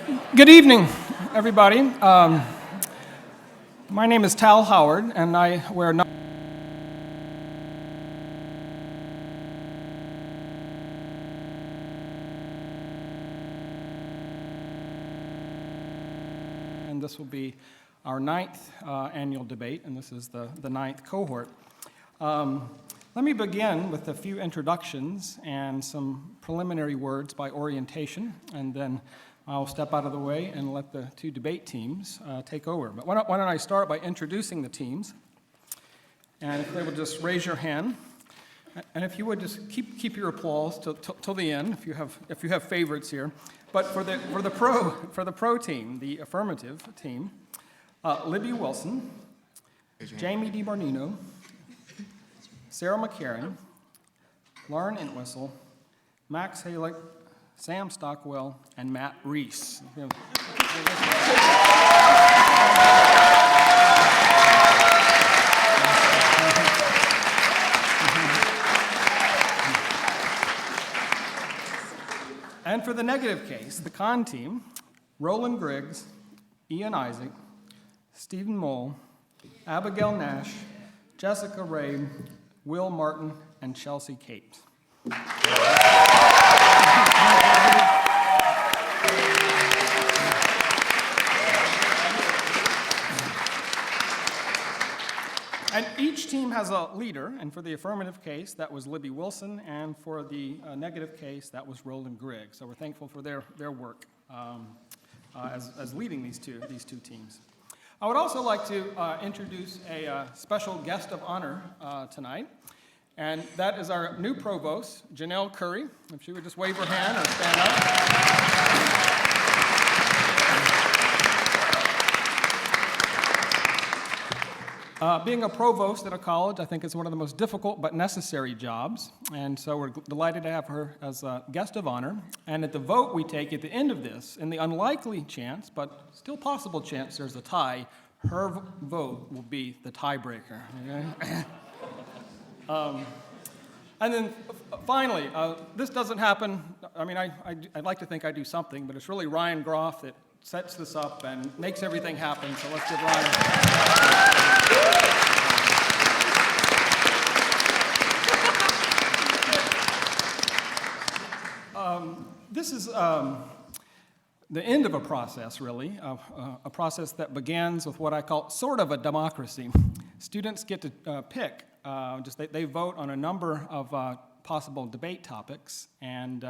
Good evening, everybody. My name is Tal Howard, and I wear and this will be our ninth annual debate, and this is the ninth cohort. Let me begin with a few introductions and some preliminary words by orientation, and then I'll step out of the way and let the two debate teams take over. But why don't I start by introducing the teams? And if they would just raise your hand, and if you would just keep your applause till the end, if you have favorites here. But for the pro team, the affirmative team, Libby Wilson, Jamie DiBarnino, Sarah McCarran, Lauren Entwistle, Max Halick, Sam Stockwell, and Matt Reese. And for the negative case, the con team, Roland Griggs, Ian Isaac, Stephen Moll, Abigail Nash, Jessica Ray, Will Martin, and Chelsea Capes. And each team has a leader, and for the affirmative case, that was Libby Wilson, and for the negative case, that was Roland Griggs. So we're thankful for their work as leading these two teams. I would also like to introduce a special guest of honor tonight, and that is our new provost, Janelle Curry. If she would just wave her hand or stand up. Being a provost at a college, I think, is one of the most difficult but necessary jobs, and so we're delighted to have her as a guest of honor. And at the vote we take at the end of this, in the unlikely chance, but still possible chance there's a tie, her vote will be the tiebreaker. Okay? And then finally, this doesn't happen. I mean, I'd like to think I do something, but it's really Ryan Groff that sets this up and makes everything happen. So let's give Ryan. This is the end of a process, really, a process that begins with what I call sort of a democracy. Students get to pick. They vote on a number of possible debate topics, and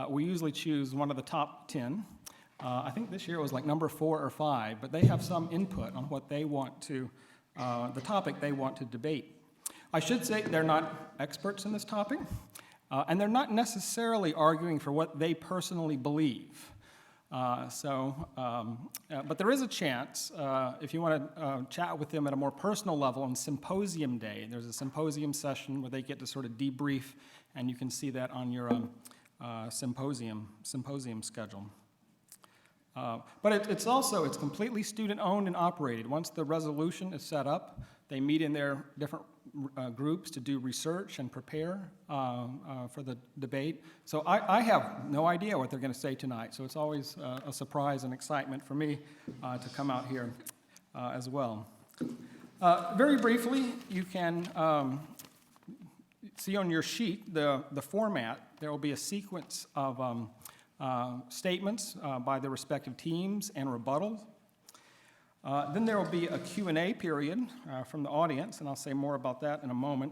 we usually choose one of the top 10. I think this year it was like number 4 or 5, but they have some input on what they want to, the topic they want to debate. I should say they're not experts in this topic, and they're not necessarily arguing for what they personally believe. But there is a chance, if you want to chat with them at a more personal level on symposium day. There's a symposium session where they get to sort of debrief, and you can see that on your symposium schedule. But it's completely student-owned and operated. Once the resolution is set up, they meet in their different groups to do research and prepare for the debate. So I have no idea what they're going to say tonight, so it's always a surprise and excitement for me to come out here as well. Very briefly, you can see on your sheet the format. There will be a sequence of statements by the respective teams and rebuttals. Then there will be a Q&A period from the audience, and I'll say more about that in a moment.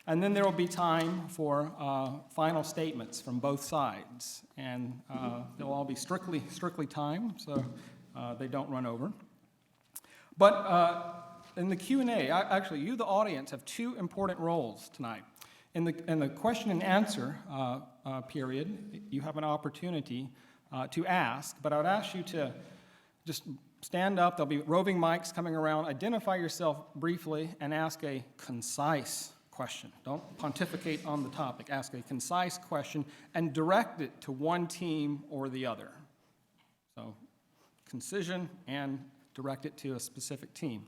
And then there will be time for final statements from both sides, and they'll all be strictly timed, so they don't run over. But in the Q&A, actually, you, the audience, have two important roles tonight. In the question and answer period, you have an opportunity to ask, but I would ask you to just stand up. There'll be roving mics coming around. Identify yourself briefly and ask a concise question. Don't pontificate on the topic. Ask a concise question and direct it to one team or the other. So, concision and direct it to a specific team.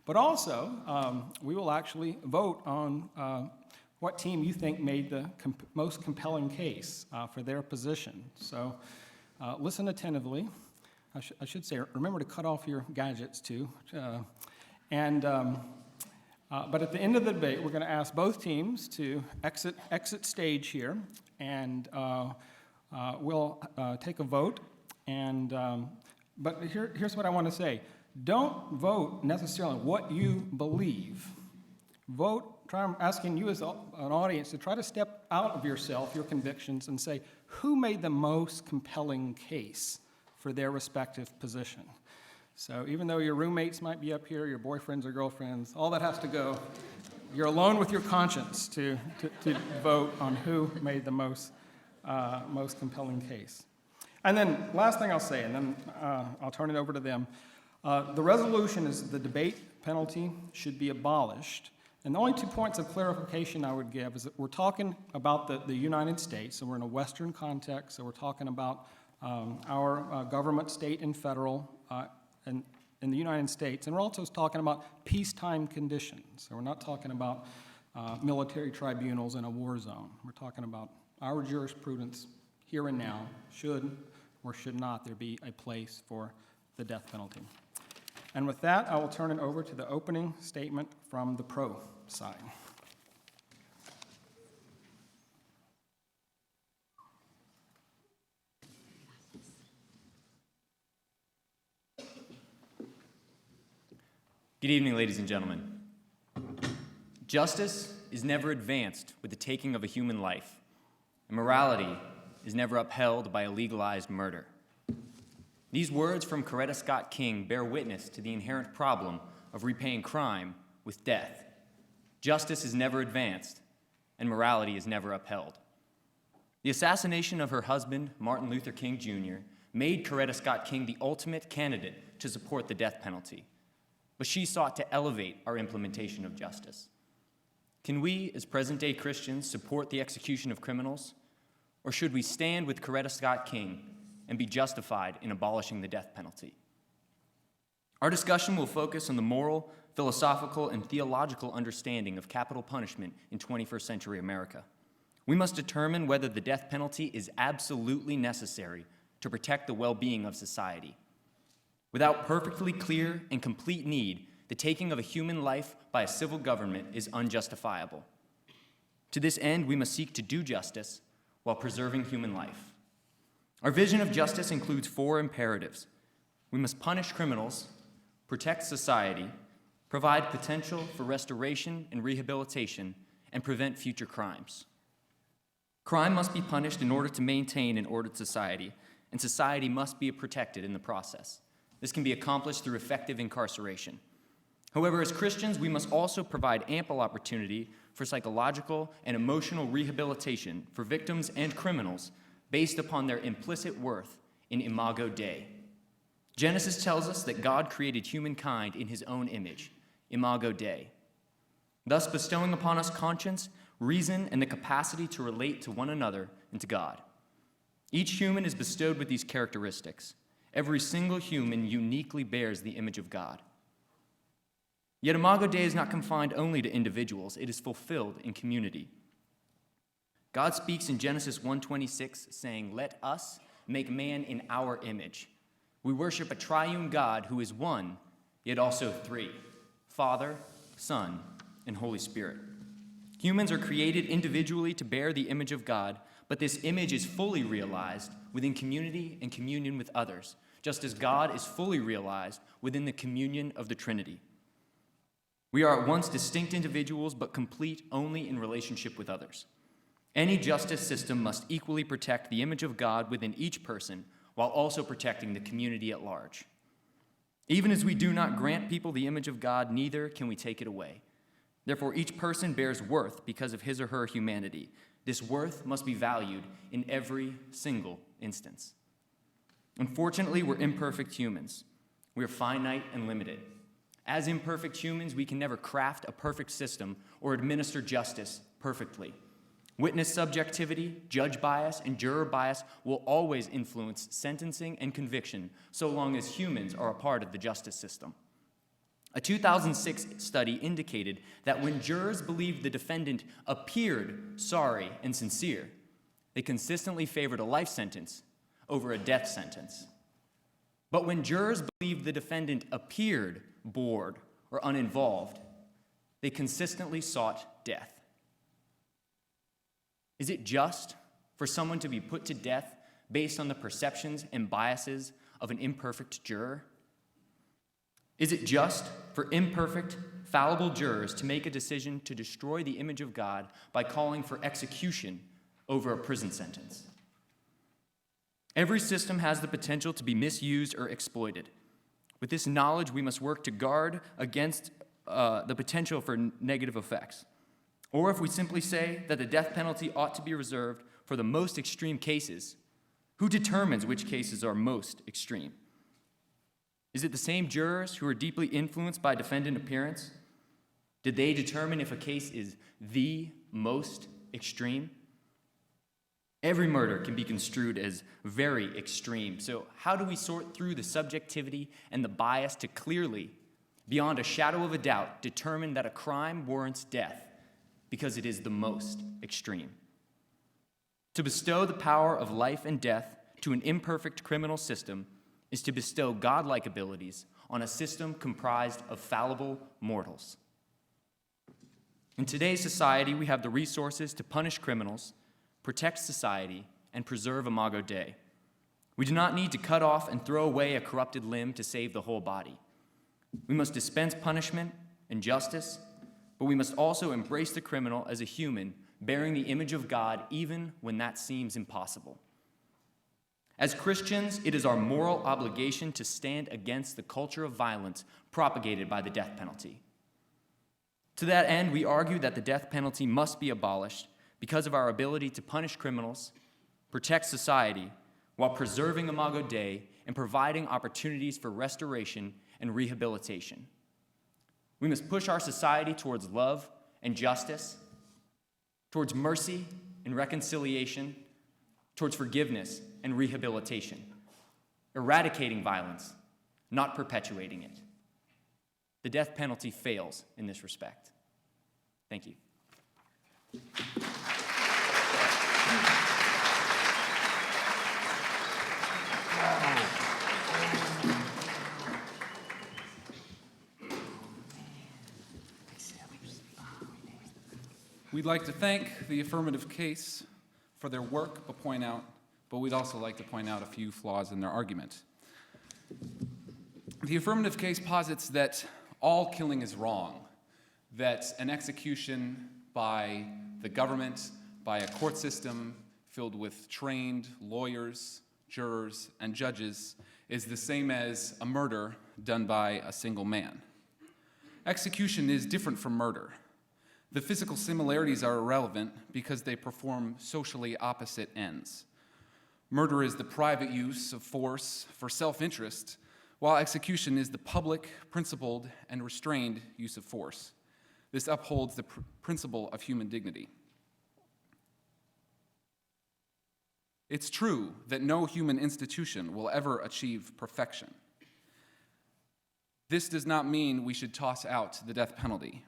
But also, we will actually vote on what team you think made the most compelling case for their position. So listen attentively. I should say, remember to cut off your gadgets too. But at the end of the debate, we're going to ask both teams to exit stage here, and we'll take a vote. But here's what I want to say. Don't vote necessarily what you believe. I'm asking you as an audience to try to step out of yourself, your convictions, and say, who made the most compelling case for their respective position? So even though your roommates might be up here, your boyfriends or girlfriends, all that has to go. You're alone with your conscience to vote on who made the most compelling case. And then last thing I'll say, and then I'll turn it over to them. The resolution is the debate penalty should be abolished. And the only 2 points of clarification I would give is that we're talking about the United States, so we're in a Western context, so we're talking about our government, state and federal, in the United States. And we're also talking about peacetime conditions. So we're not talking about military tribunals in a war zone. We're talking about our jurisprudence here and now. Should or should not there be a place for the death penalty? And with that, I will turn it over to the opening statement from the pro side. Good evening, ladies and gentlemen. Justice is never advanced with the taking of a human life, and morality is never upheld by a legalized murder. These words from Coretta Scott King bear witness to the inherent problem of repaying crime with death. Justice is never advanced, and morality is never upheld. The assassination of her husband, Martin Luther King Jr., made Coretta Scott King the ultimate candidate to support the death penalty, but she sought to elevate our implementation of justice. Can we, as present-day Christians, support the execution of criminals, or should we stand with Coretta Scott King and be justified in abolishing the death penalty? Our discussion will focus on the moral, philosophical, and theological understanding of capital punishment in 21st century America. We must determine whether the death penalty is absolutely necessary to protect the well-being of society. Without perfectly clear and complete need, the taking of a human life by a civil government is unjustifiable. To this end, we must seek to do justice while preserving human life. Our vision of justice includes 4 imperatives. We must punish criminals, protect society, provide potential for restoration and rehabilitation, and prevent future crimes. Crime must be punished in order to maintain an ordered society, and society must be protected in the process. This can be accomplished through effective incarceration. However, as Christians, we must also provide ample opportunity for psychological and emotional rehabilitation for victims and criminals based upon their implicit worth in Imago Dei. Genesis tells us that God created humankind in his own image, Imago Dei, thus bestowing upon us conscience, reason, and the capacity to relate to one another and to God. Each human is bestowed with these characteristics. Every single human uniquely bears the image of God. Yet Imago Dei is not confined only to individuals, it is fulfilled in community. God speaks in Genesis 1:26, saying, "Let us make man in our image." We worship a triune God who is one, yet also 3, Father, Son, and Holy Spirit. Humans are created individually to bear the image of God, but this image is fully realized within community and communion with others, just as God is fully realized within the communion of the Trinity. We are at once distinct individuals, but complete only in relationship with others. Any justice system must equally protect the image of God within each person, while also protecting the community at large. Even as we do not grant people the image of God, neither can we take it away. Therefore, each person bears worth because of his or her humanity. This worth must be valued in every single instance. Unfortunately, we're imperfect humans. We are finite and limited. As imperfect humans, we can never craft a perfect system or administer justice perfectly. Witness subjectivity, judge bias, and juror bias will always influence sentencing and conviction so long as humans are a part of the justice system. A 2006 study indicated that when jurors believed the defendant appeared sorry and sincere, they consistently favored a life sentence over a death sentence. But when jurors believed the defendant appeared bored or uninvolved, they consistently sought death. Is it just for someone to be put to death based on the perceptions and biases of an imperfect juror? Is it just for imperfect, fallible jurors to make a decision to destroy the image of God by calling for execution over a prison sentence? Every system has the potential to be misused or exploited. With this knowledge, we must work to guard against the potential for negative effects. Or if we simply say that the death penalty ought to be reserved for the most extreme cases, who determines which cases are most extreme? Is it the same jurors who are deeply influenced by defendant appearance? Did they determine if a case is the most extreme? Every murder can be construed as very extreme. So how do we sort through the subjectivity and the bias to clearly, beyond a shadow of a doubt, determine that a crime warrants death because it is the most extreme? To bestow the power of life and death to an imperfect criminal system is to bestow godlike abilities on a system comprised of fallible mortals. In today's society, we have the resources to punish criminals, protect society, and preserve Imago Dei. We do not need to cut off and throw away a corrupted limb to save the whole body. We must dispense punishment and justice, but we must also embrace the criminal as a human, bearing the image of God even when that seems impossible. As Christians, it is our moral obligation to stand against the culture of violence propagated by the death penalty. To that end, we argue that the death penalty must be abolished because of our ability to punish criminals, protect society, while preserving Imago Dei and providing opportunities for restoration and rehabilitation. We must push our society towards love and justice, towards mercy and reconciliation, towards forgiveness and rehabilitation, eradicating violence, not perpetuating it. The death penalty fails in this respect. Thank you. We'd like to thank the affirmative case for their work, but we'd also like to point out a few flaws in their argument. The affirmative case posits that all killing is wrong, that an execution by the government, by a court system filled with trained lawyers, jurors, and judges is the same as a murder done by a single man. Execution is different from murder. The physical similarities are irrelevant because they perform socially opposite ends. Murder is the private use of force for self-interest, while execution is the public, principled, and restrained use of force. This upholds the principle of human dignity. It's true that no human institution will ever achieve perfection. This does not mean we should toss out the death penalty.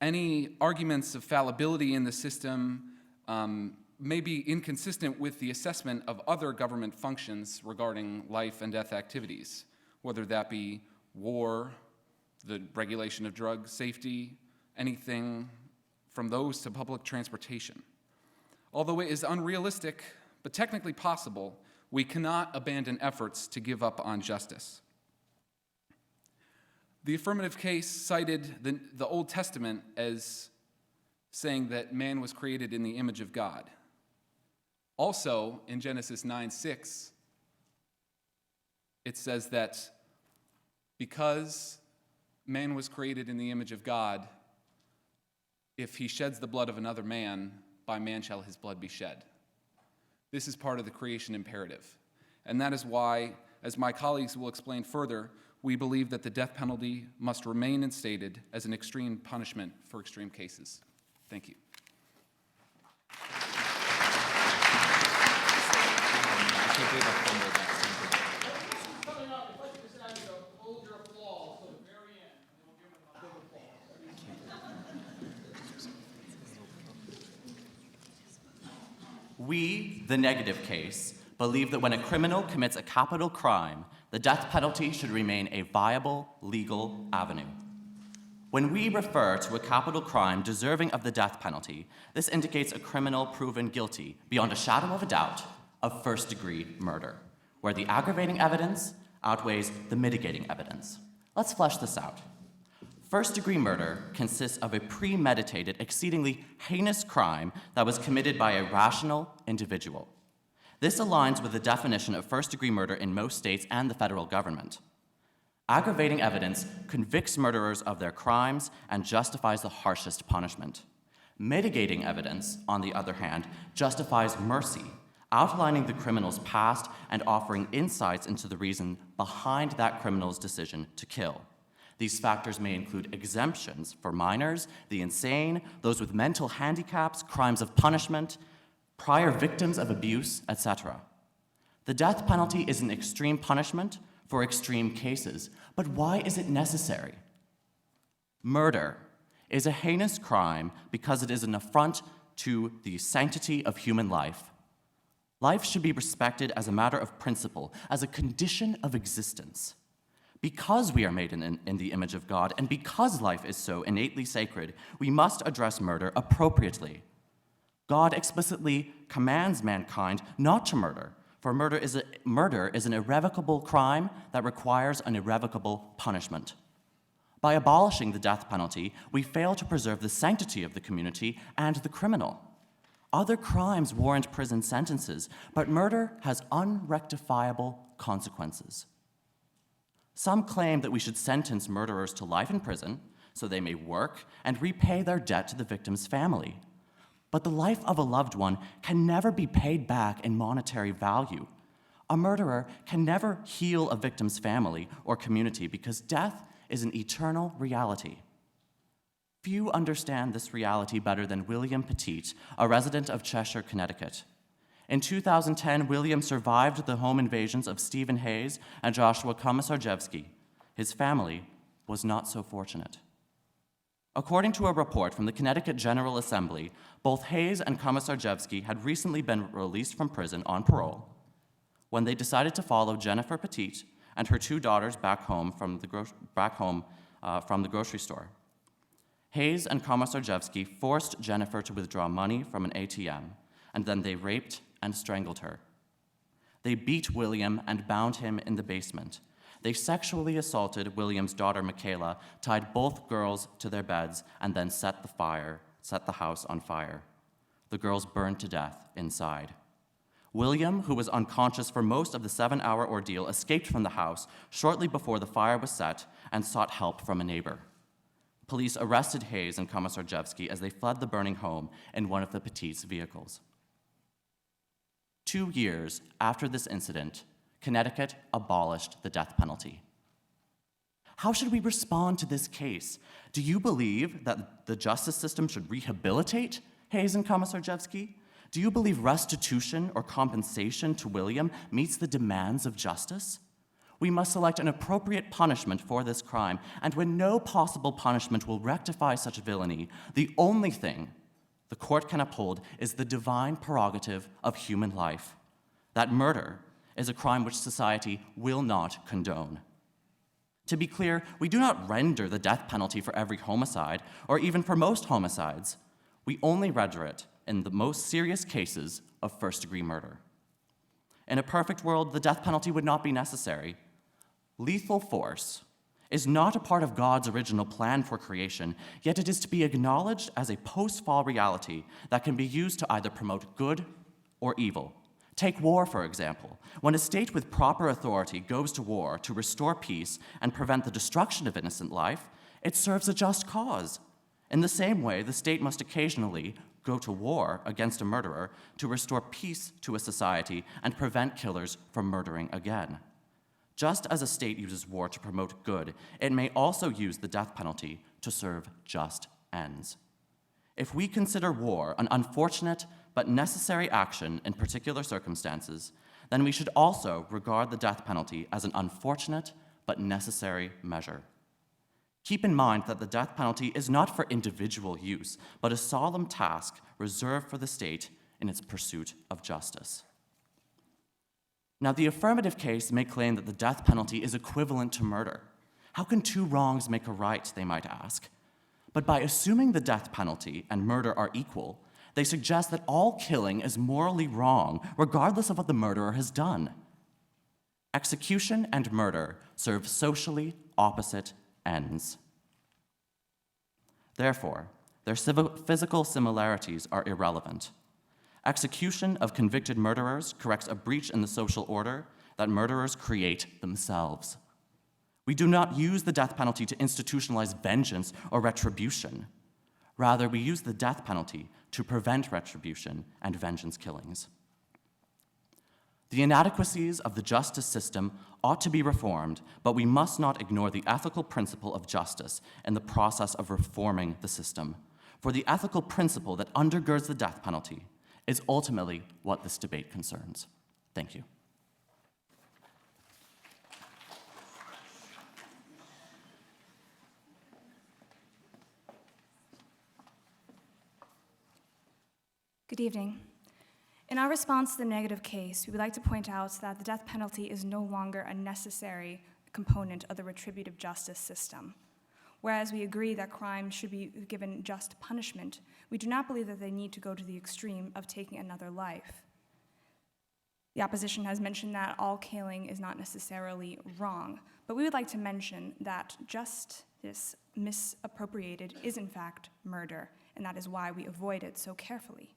Any arguments of fallibility in the system may be inconsistent with the assessment of other government functions regarding life and death activities, whether that be war, the regulation of drug safety, anything from those to public transportation. Although it is unrealistic, but technically possible, we cannot abandon efforts to give up on justice. The affirmative case cited the Old Testament as saying that man was created in the image of God. Also, in Genesis 9:6, it says that because man was created in the image of God, if he sheds the blood of another man, by man shall his blood be shed. This is part of the creation imperative. And that is why, as my colleagues will explain further, we believe that the death penalty must remain instated as an extreme punishment for extreme cases. Thank you. We, the negative case, believe that when a criminal commits a capital crime, the death penalty should remain a viable legal avenue. When we refer to a capital crime deserving of the death penalty, this indicates a criminal proven guilty, beyond a shadow of a doubt, of first-degree murder, where the aggravating evidence outweighs the mitigating evidence. Let's flesh this out. First-degree murder consists of a premeditated, exceedingly heinous crime that was committed by a rational individual. This aligns with the definition of first-degree murder in most states and the federal government. Aggravating evidence convicts murderers of their crimes and justifies the harshest punishment. Mitigating evidence, on the other hand, justifies mercy, outlining the criminal's past and offering insights into the reason behind that criminal's decision to kill. These factors may include exemptions for minors, the insane, those with mental handicaps, crimes of punishment, prior victims of abuse, etc. The death penalty is an extreme punishment for extreme cases, but why is it necessary? Murder is a heinous crime because it is an affront to the sanctity of human life. Life should be respected as a matter of principle, as a condition of existence. Because we are made in the image of God, and because life is so innately sacred, we must address murder appropriately. God explicitly commands mankind not to murder, for murder is an irrevocable crime that requires an irrevocable punishment. By abolishing the death penalty, we fail to preserve the sanctity of the community and the criminal. Other crimes warrant prison sentences, but murder has unrectifiable consequences. Some claim that we should sentence murderers to life in prison so they may work and repay their debt to the victim's family. But the life of a loved one can never be paid back in monetary value. A murderer can never heal a victim's family or community because death is an eternal reality. Few understand this reality better than William Petit, a resident of Cheshire, Connecticut. In 2010, William survived the home invasions of Stephen Hayes and Joshua Komisarjevsky. His family was not so fortunate. According to a report from the Connecticut General Assembly, both Hayes and Komisarjevsky had recently been released from prison on parole when they decided to follow Jennifer Petit and her two daughters back home from the grocery store. Hayes and Komisarjevsky forced Jennifer to withdraw money from an ATM, and then they raped and strangled her. They beat William and bound him in the basement. They sexually assaulted William's daughter, Michaela, tied both girls to their beds, and then set the house on fire. The girls burned to death inside. William, who was unconscious for most of the 7-hour ordeal, escaped from the house shortly before the fire was set and sought help from a neighbor. Police arrested Hayes and Komisarjevsky as they fled the burning home in one of the Petit's vehicles. 2 years after this incident, Connecticut abolished the death penalty. How should we respond to this case? Do you believe that the justice system should rehabilitate Hayes and Komisarjevsky? Do you believe restitution or compensation to William meets the demands of justice? We must select an appropriate punishment for this crime, and when no possible punishment will rectify such villainy, the only thing the court can uphold is the divine prerogative of human life, that murder is a crime which society will not condone. To be clear, we do not render the death penalty for every homicide, or even for most homicides. We only render it in the most serious cases of first-degree murder. In a perfect world, the death penalty would not be necessary. Lethal force is not a part of God's original plan for creation, yet it is to be acknowledged as a post-fall reality that can be used to either promote good or evil. Take war, for example. When a state with proper authority goes to war to restore peace and prevent the destruction of innocent life, it serves a just cause. In the same way, the state must occasionally go to war against a murderer to restore peace to a society and prevent killers from murdering again. Just as a state uses war to promote good, it may also use the death penalty to serve just ends. If we consider war an unfortunate but necessary action in particular circumstances, then we should also regard the death penalty as an unfortunate but necessary measure. Keep in mind that the death penalty is not for individual use, but a solemn task reserved for the state in its pursuit of justice. Now, the affirmative case may claim that the death penalty is equivalent to murder. How can two wrongs make a right, they might ask? But by assuming the death penalty and murder are equal, they suggest that all killing is morally wrong, regardless of what the murderer has done. Execution and murder serve socially opposite ends. Therefore, their physical similarities are irrelevant. Execution of convicted murderers corrects a breach in the social order that murderers create themselves. We do not use the death penalty to institutionalize vengeance or retribution. Rather, we use the death penalty to prevent retribution and vengeance killings. The inadequacies of the justice system ought to be reformed, but we must not ignore the ethical principle of justice in the process of reforming the system. For the ethical principle that undergirds the death penalty is ultimately what this debate concerns. Thank you. Good evening. In our response to the negative case, we would like to point out that the death penalty is no longer a necessary component of the retributive justice system. Whereas we agree that crime should be given just punishment, we do not believe that they need to go to the extreme of taking another life. The opposition has mentioned that all killing is not necessarily wrong, but we would like to mention that justice misappropriated is in fact murder, and that is why we avoid it so carefully.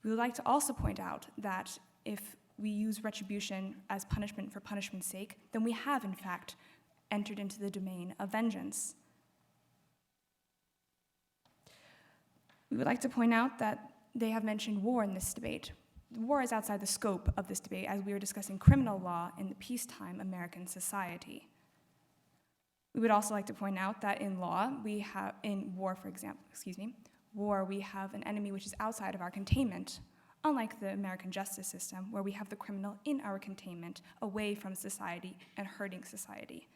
We would like to also point out that if we use retribution as punishment for punishment's sake, then we have, in fact, entered into the domain of vengeance. We would like to point out that they have mentioned war in this debate. War is outside the scope of this debate, as we are discussing criminal law in the peacetime American society. We would also like to point out that in law, in war, for example, war, we have an enemy which is outside of our containment, unlike the American justice system, where we have the criminal in our containment, away from society and hurting society.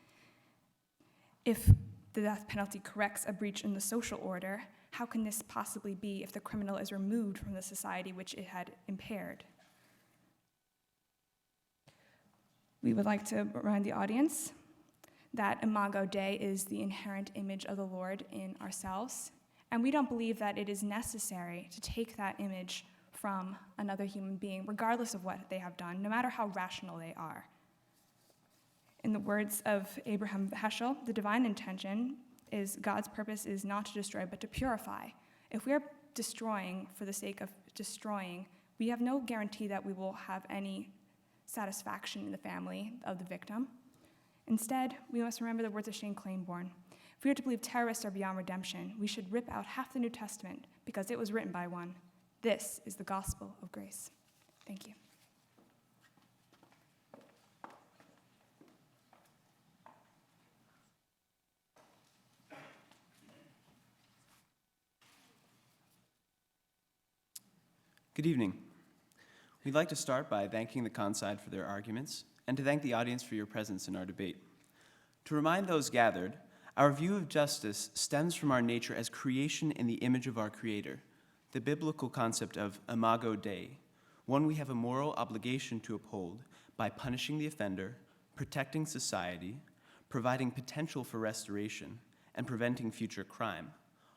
If the death penalty corrects a breach in the social order, how can this possibly be if the criminal is removed from the society which it had impaired? We would like to remind the audience that Imago Dei is the inherent image of the Lord in ourselves, and we don't believe that it is necessary to take that image from another human being, regardless of what they have done, no matter how rational they are. In the words of Abraham Heschel, the divine intention is God's purpose is not to destroy, but to purify. If we are destroying for the sake of destroying, we have no guarantee that we will have any satisfaction in the family of the victim. Instead, we must remember the words of Shane Claiborne. If we are to believe terrorists are beyond redemption, we should rip out half the New Testament because it was written by one. This is the gospel of grace. Thank you. Good evening. We'd like to start by thanking the Conside for their arguments and to thank the audience for your presence in our debate. To remind those gathered, our view of justice stems from our nature as creation in the image of our Creator, the biblical concept of imago Dei, one we have a moral obligation to uphold by punishing the offender, protecting society, providing potential for restoration, and preventing future crime,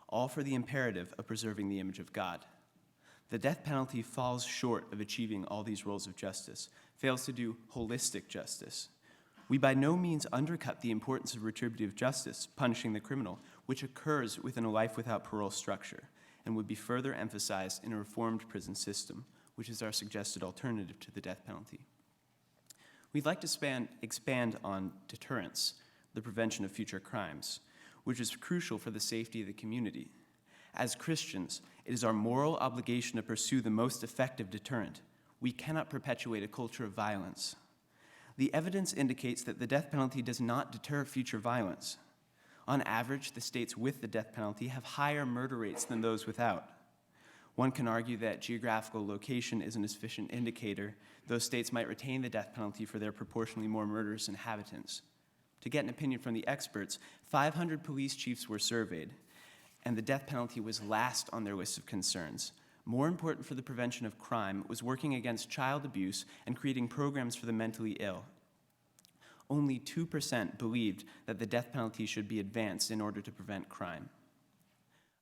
all for the imperative of preserving the image of God. The death penalty falls short of achieving all these roles of justice, fails to do holistic justice. We by no means undercut the importance of retributive justice, punishing the criminal, which occurs within a life without parole structure, and would be further emphasized in a reformed prison system, which is our suggested alternative to the death penalty. We'd like to expand on deterrence, the prevention of future crimes, which is crucial for the safety of the community. As Christians, it is our moral obligation to pursue the most effective deterrent. We cannot perpetuate a culture of violence. The evidence indicates that the death penalty does not deter future violence. On average, the states with the death penalty have higher murder rates than those without. One can argue that geographical location is an sufficient indicator. Those states might retain the death penalty for their proportionally more murderous inhabitants. To get an opinion from the experts, 500 police chiefs were surveyed, and the death penalty was last on their list of concerns. more important for the prevention of crime was working against child abuse and creating programs for the mentally ill. Only 2% believed that the death penalty should be advanced in order to prevent crime.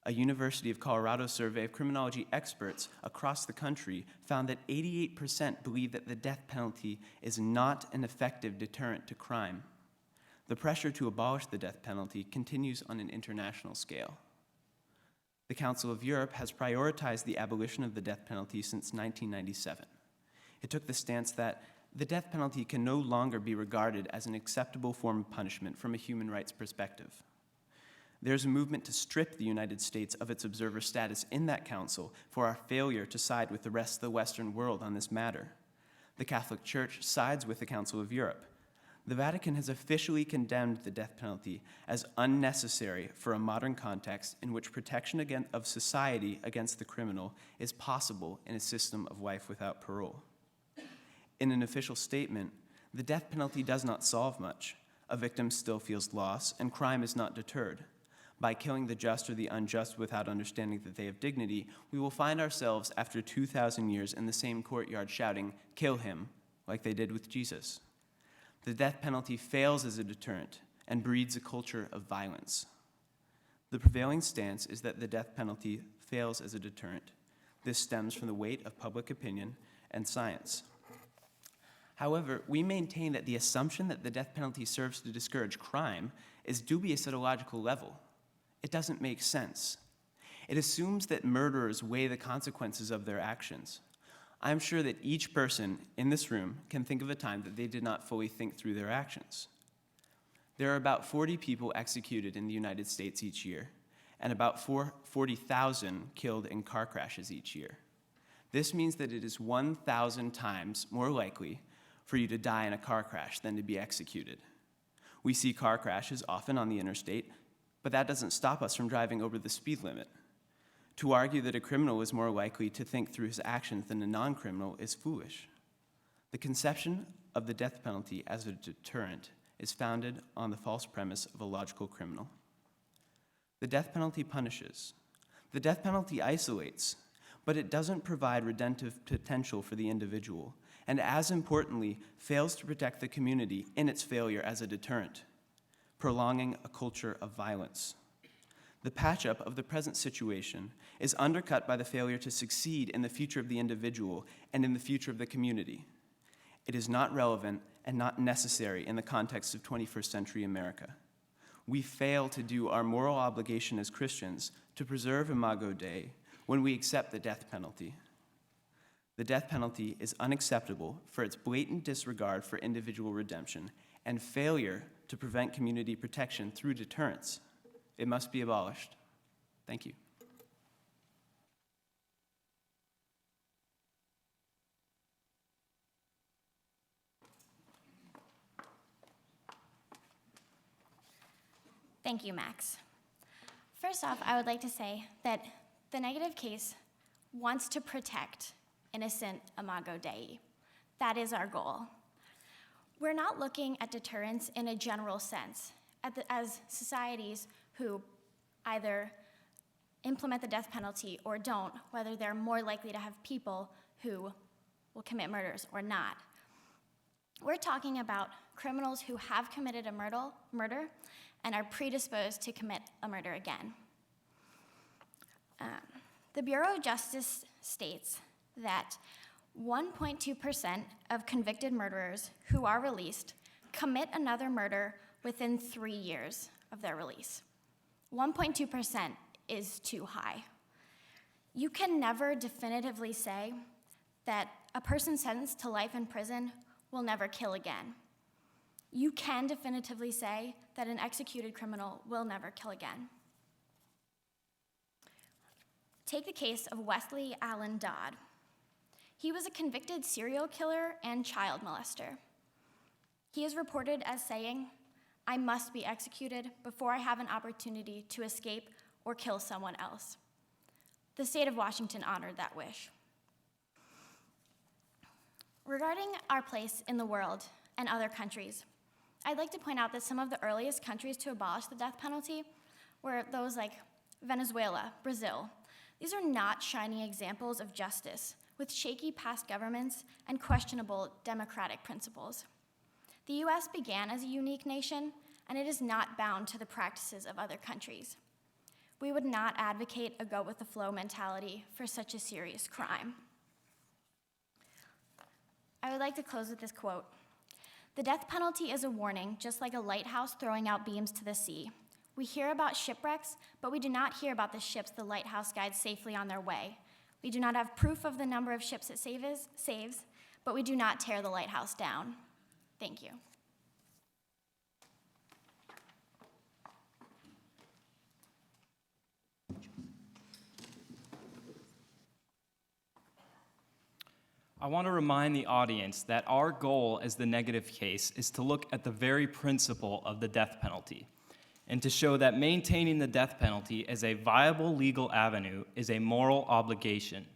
A University of Colorado survey of criminology experts across the country found that 88% believe that the death penalty is not an effective deterrent to crime. The pressure to abolish the death penalty continues on an international scale. The Council of Europe has prioritized the abolition of the death penalty since 1997. It took the stance that the death penalty can no longer be regarded as an acceptable form of punishment from a human rights perspective. There's a movement to strip the United States of its observer status in that council for our failure to side with the rest of the Western world on this matter. The Catholic Church sides with the Council of Europe. The Vatican has officially condemned the death penalty as unnecessary for a modern context in which protection of society against the criminal is possible in a system of life without parole. In an official statement, the death penalty does not solve much. A victim still feels loss, and crime is not deterred. By killing the just or the unjust without understanding that they have dignity, we will find ourselves after 2,000 years in the same courtyard shouting, "Kill him," like they did with Jesus. The death penalty fails as a deterrent and breeds a culture of violence. The prevailing stance is that the death penalty fails as a deterrent. This stems from the weight of public opinion and science. However, we maintain that the assumption that the death penalty serves to discourage crime is dubious at a logical level. It doesn't make sense. It assumes that murderers weigh the consequences of their actions. I'm sure that each person in this room can think of a time that they did not fully think through their actions. There are about 40 people executed in the United States each year, and about 40,000 killed in car crashes each year. This means that it is 1,000 times more likely for you to die in a car crash than to be executed. We see car crashes often on the interstate, but that doesn't stop us from driving over the speed limit. To argue that a criminal is more likely to think through his actions than a non-criminal is foolish. The conception of the death penalty as a deterrent is founded on the false premise of a logical criminal. The death penalty punishes. The death penalty isolates, but it doesn't provide redemptive potential for the individual, and as importantly, fails to protect the community in its failure as a deterrent, prolonging a culture of violence. The patch-up of the present situation is undercut by the failure to succeed in the future of the individual and in the future of the community. It is not relevant and not necessary in the context of 21st century America. We fail to do our moral obligation as Christians to preserve Imago Dei when we accept the death penalty. The death penalty is unacceptable for its blatant disregard for individual redemption and failure to prevent community protection through deterrence. It must be abolished. Thank you. Thank you, Max. First off, I would like to say that the negative case wants to protect innocent Imago Dei. That is our goal. We're not looking at deterrence in a general sense, as societies who either implement the death penalty or don't, whether they're more likely to have people who will commit murders or not. We're talking about criminals who have committed a murder and are predisposed to commit a murder again. The Bureau of Justice states that 1.2% of convicted murderers who are released commit another murder within 3 years of their release. 1.2% is too high. You can never definitively say that a person sentenced to life in prison will never kill again. You can definitively say that an executed criminal will never kill again. Take the case of Wesley Allen Dodd. He was a convicted serial killer and child molester. He is reported as saying, "I must be executed before I have an opportunity to escape or kill someone else." The state of Washington honored that wish. Regarding our place in the world and other countries, I'd like to point out that some of the earliest countries to abolish the death penalty were those like Venezuela, Brazil, These are not shining examples of justice, with shaky past governments and questionable democratic principles. The US began as a unique nation, and it is not bound to the practices of other countries. We would not advocate a go-with-the-flow mentality for such a serious crime. I would like to close with this quote. "The death penalty is a warning, just like a lighthouse throwing out beams to the sea. We hear about shipwrecks, but we do not hear about the ships the lighthouse guides safely on their way. We do not have proof of the number of ships it saves, but we do not tear the lighthouse down." Thank you. I want to remind the audience that our goal as the negative case is to look at the very principle of the death penalty and to show that maintaining the death penalty as a viable legal avenue is a moral obligation.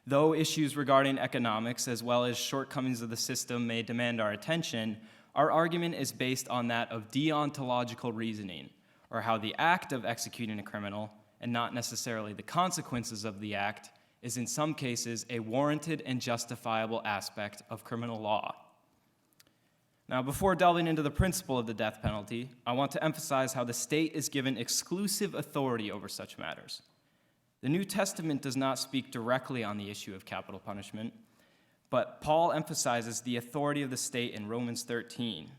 Though issues regarding economics as well as shortcomings of the system may demand our attention, our argument is based on that of deontological reasoning, or how the act of executing a criminal, and not necessarily the consequences of the act, is in some cases a warranted and justifiable aspect of criminal law. Now, before delving into the principle of the death penalty, I want to emphasize how the state is given exclusive authority over such matters. The New Testament does not speak directly on the issue of capital punishment, but Paul emphasizes the authority of the state in Romans 13.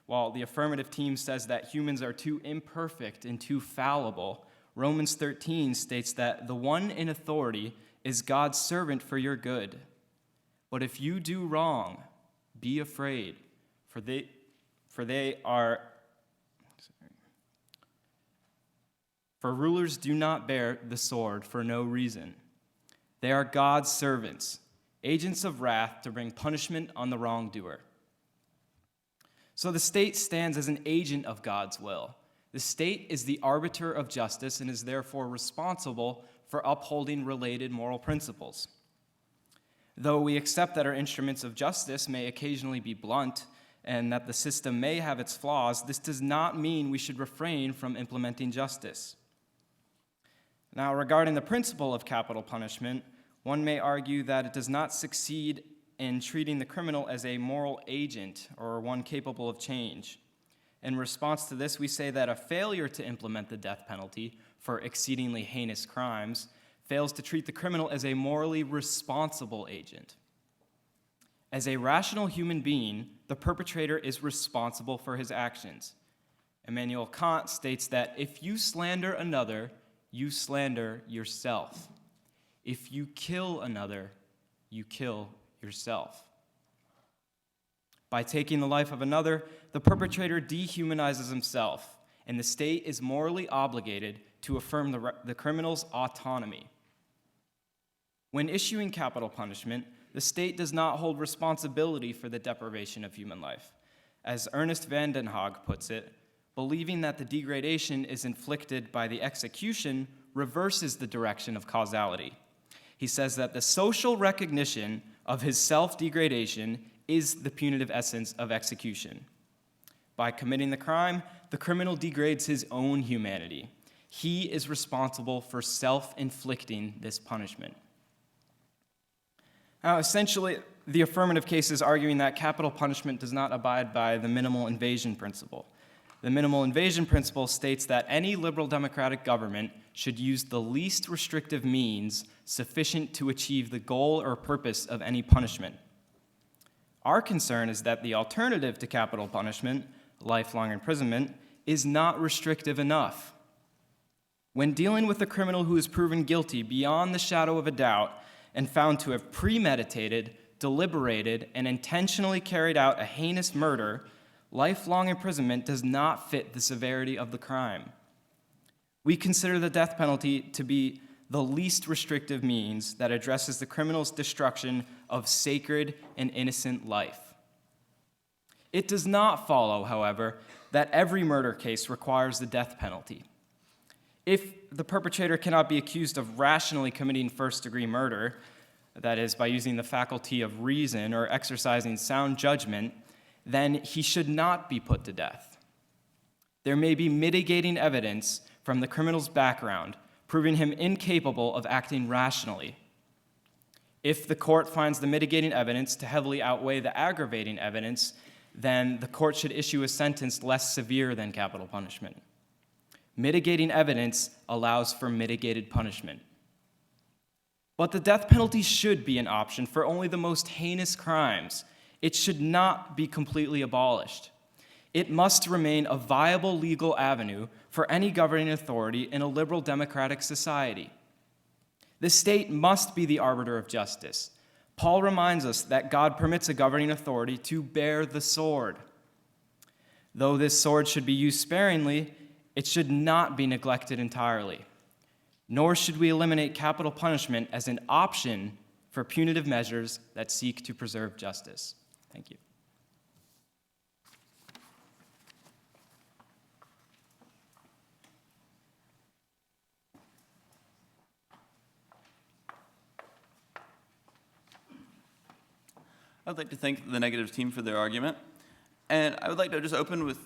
While the affirmative team says that humans are too imperfect and too fallible, Romans 13 states that the one in authority is God's servant for your good. But if you do wrong, be afraid, for rulers do not bear the sword for no reason. They are God's servants, agents of wrath to bring punishment on the wrongdoer. So the state stands as an agent of God's will. The state is the arbiter of justice and is therefore responsible for upholding related moral principles. Though we accept that our instruments of justice may occasionally be blunt and that the system may have its flaws, this does not mean we should refrain from implementing justice. Now, regarding the principle of capital punishment, one may argue that it does not succeed in treating the criminal as a moral agent or one capable of change. In response to this, we say that a failure to implement the death penalty for exceedingly heinous crimes fails to treat the criminal as a morally responsible agent. As a rational human being, the perpetrator is responsible for his actions. Immanuel Kant states that if you slander another, you slander yourself. If you kill another, you kill yourself. By taking the life of another, the perpetrator dehumanizes himself, and the state is morally obligated to affirm the criminal's autonomy. When issuing capital punishment, the state does not hold responsibility for the deprivation of human life. As Ernest van den Haag puts it, believing that the degradation is inflicted by the execution reverses the direction of causality. He says that the social recognition of his self-degradation is the punitive essence of execution. By committing the crime, the criminal degrades his own humanity. He is responsible for self-inflicting this punishment. Now, essentially, the affirmative case is arguing that capital punishment does not abide by the minimal invasion principle. The minimal invasion principle states that any liberal democratic government should use the least restrictive means sufficient to achieve the goal or purpose of any punishment. Our concern is that the alternative to capital punishment, lifelong imprisonment, is not restrictive enough. When dealing with a criminal who is proven guilty beyond the shadow of a doubt and found to have premeditated, deliberated, and intentionally carried out a heinous murder, lifelong imprisonment does not fit the severity of the crime. We consider the death penalty to be the least restrictive means that addresses the criminal's destruction of sacred and innocent life. It does not follow, however, that every murder case requires the death penalty. If the perpetrator cannot be accused of rationally committing first-degree murder, that is, by using the faculty of reason or exercising sound judgment, then he should not be put to death. There may be mitigating evidence from the criminal's background, proving him incapable of acting rationally. If the court finds the mitigating evidence to heavily outweigh the aggravating evidence, then the court should issue a sentence less severe than capital punishment. Mitigating evidence allows for mitigated punishment. But the death penalty should be an option for only the most heinous crimes. It should not be completely abolished. It must remain a viable legal avenue for any governing authority in a liberal democratic society. The state must be the arbiter of justice. Paul reminds us that God permits a governing authority to bear the sword. Though this sword should be used sparingly, it should not be neglected entirely. Nor should we eliminate capital punishment as an option for punitive measures that seek to preserve justice. Thank you. I'd like to thank the negative team for their argument. And I would like to just open with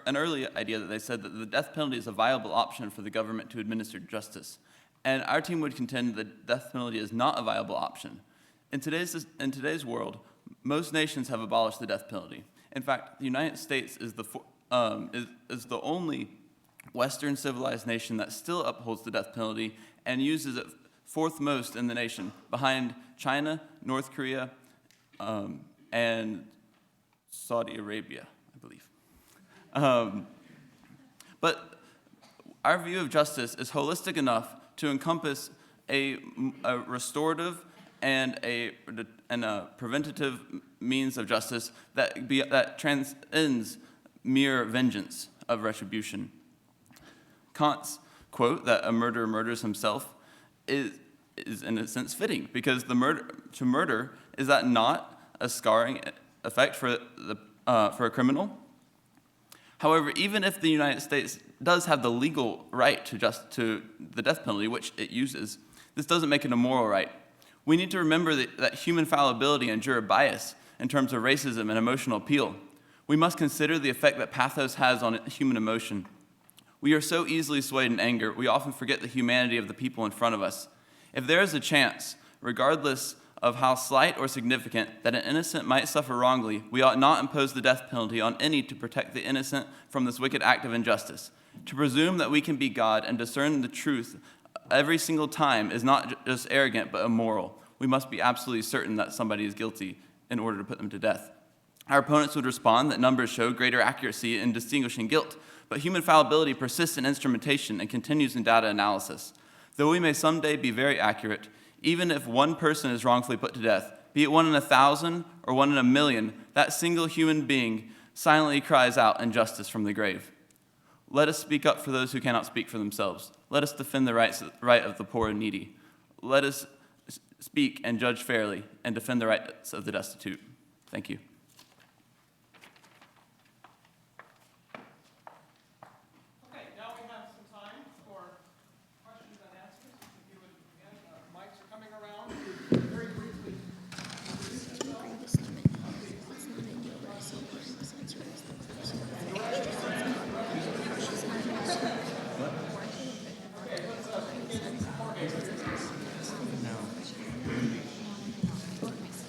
an early idea that they said that the death penalty is a viable option for the government to administer justice. And our team would contend that the death penalty is not a viable option. In today's world, most nations have abolished the death penalty. In fact, the United States is the only Western civilized nation that still upholds the death penalty and uses it fourth most in the nation, behind China, North Korea, and Saudi Arabia, I believe. But our view of justice is holistic enough to encompass a restorative and a preventative means of justice that transcends mere vengeance of retribution. Kant's quote that a murderer murders himself is in a sense fitting, because to murder, is that not a scarring effect for a criminal? However, even if the United States does have the legal right to the death penalty, which it uses, this doesn't make it a moral right. We need to remember that human fallibility and juror bias in terms of racism and emotional appeal. We must consider the effect that pathos has on human emotion. We are so easily swayed in anger, we often forget the humanity of the people in front of us. If there is a chance, regardless of how slight or significant, that an innocent might suffer wrongly, we ought not impose the death penalty on any to protect the innocent from this wicked act of injustice. To presume that we can be God and discern the truth every single time is not just arrogant, but immoral. We must be absolutely certain that somebody is guilty in order to put them to death. Our opponents would respond that numbers show greater accuracy in distinguishing guilt, but human fallibility persists in instrumentation and continues in data analysis. Though we may someday be very accurate, even if one person is wrongfully put to death, be it 1 in 1,000 or 1 in 1,000,000, that single human being silently cries out injustice from the grave. Let us speak up for those who cannot speak for themselves. Let us defend the right of the poor and needy. Let us speak and judge fairly and defend the rights of the destitute. Thank you. Okay, now we have some time for questions and answers. If you would, again, mics are coming around. Very briefly.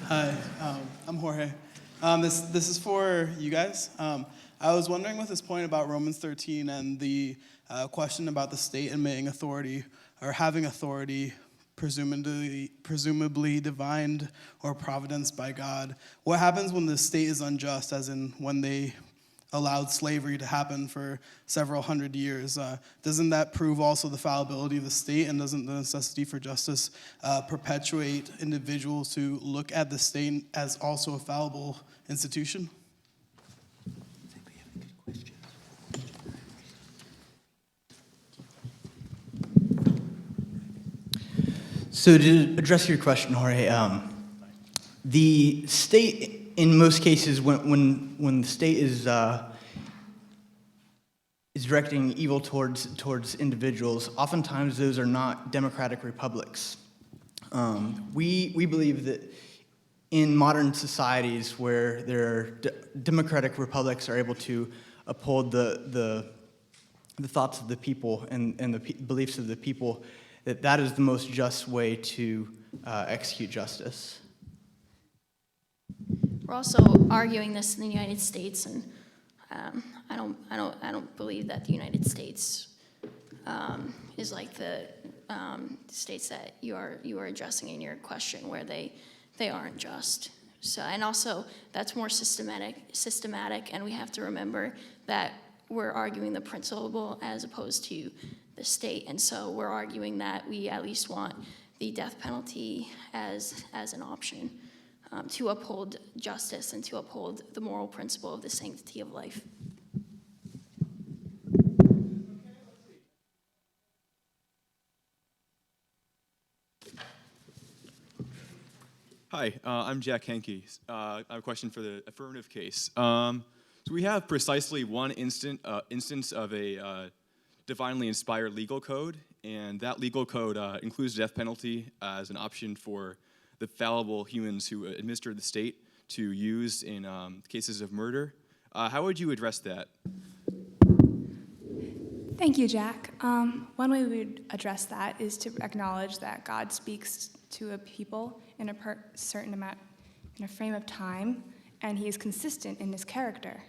Hi, I'm Jorge. This is for you guys. I was wondering with this point about Romans 13 and the question about the state admitting authority or having authority, presumably divined or providence by God. What happens when the state is unjust, as in when they allowed slavery to happen for several hundred years? Doesn't that prove also the fallibility of the state, and doesn't the necessity for justice perpetuate individuals to look at the state as also a fallible institution? So to address your question, Jorge, the state, in most cases, when the state is directing evil towards individuals, oftentimes those are not democratic republics. We believe that in modern societies where there are democratic republics are able to uphold the the thoughts of the people and the beliefs of the people, that is the most just way to execute justice. We're also arguing this in the United States, and I don't believe that the United States is like the states that you are addressing in your question, where they aren't just. So, and also that's more systematic, and we have to remember that we're arguing the principle as opposed to the state, and so we're arguing that we at least want the death penalty as an option to uphold justice and to uphold the moral principle of the sanctity of life. Hi, I'm Jack Henke. I have a question for the affirmative case. So we have precisely one instance of a divinely inspired legal code, and that legal code includes the death penalty as an option for the fallible humans who administer the state to use in cases of murder. How would you address that? Thank you, Jack. One way we would address that is to acknowledge that God speaks to a people in a certain amount, in a frame of time, and he is consistent in his character.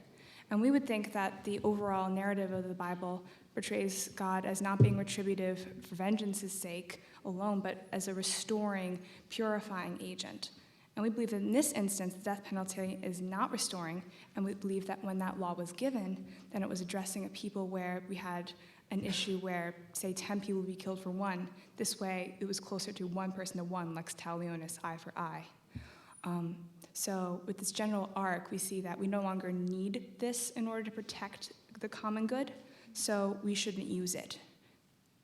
And we would think that the overall narrative of the Bible portrays God as not being retributive for vengeance's sake alone, but as a restoring, purifying agent. And we believe that in this instance, the death penalty is not restoring, and we believe that when that law was given, then it was addressing a people where we had an issue where, say, 10 people would be killed for one. This way, it was closer to one person to one, lex talionis, eye for eye. So with this general arc, we see that we no longer need this in order to protect the common good, so we shouldn't use it.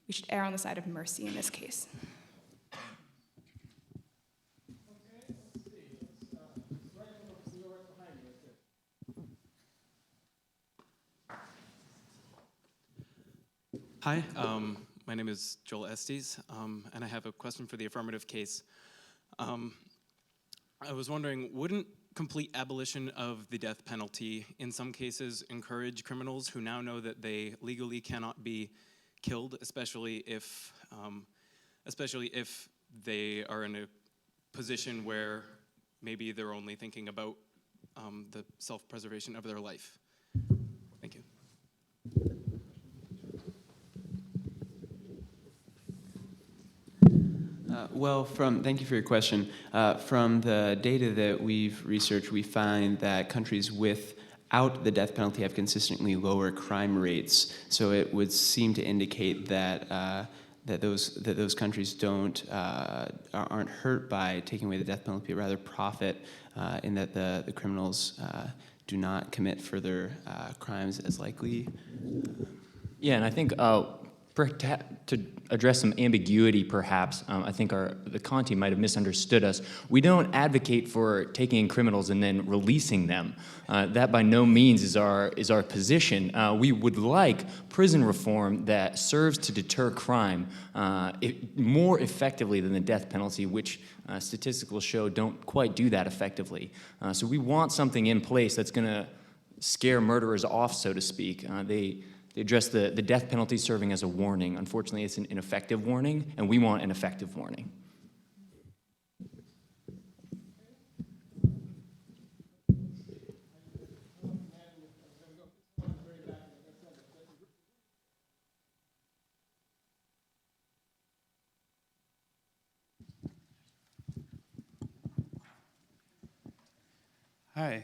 We should err on the side of mercy in this case. Hi, my name is Joel Estes, and I have a question for the affirmative case. I was wondering, wouldn't complete abolition of the death penalty in some cases encourage criminals who now know that they legally cannot be killed, especially if they are in a position where maybe they're only thinking about the self-preservation of their life? Thank you. Thank you for your question. From the data that we've researched, we find that countries without the death penalty have consistently lower crime rates. So it would seem to indicate that those countries aren't hurt by taking away the death penalty, but rather profit in that the criminals do not commit further crimes as likely. Yeah, and I think to address some ambiguity, perhaps, I think the Conti might have misunderstood us. We don't advocate for taking in criminals and then releasing them. That by no means is our position. We would like prison reform that serves to deter crime more effectively than the death penalty, which statistical show don't quite do that effectively. So we want something in place that's going to scare murderers off, so to speak. They address the death penalty serving as a warning. Unfortunately, it's an ineffective warning, and we want an effective warning. Hi,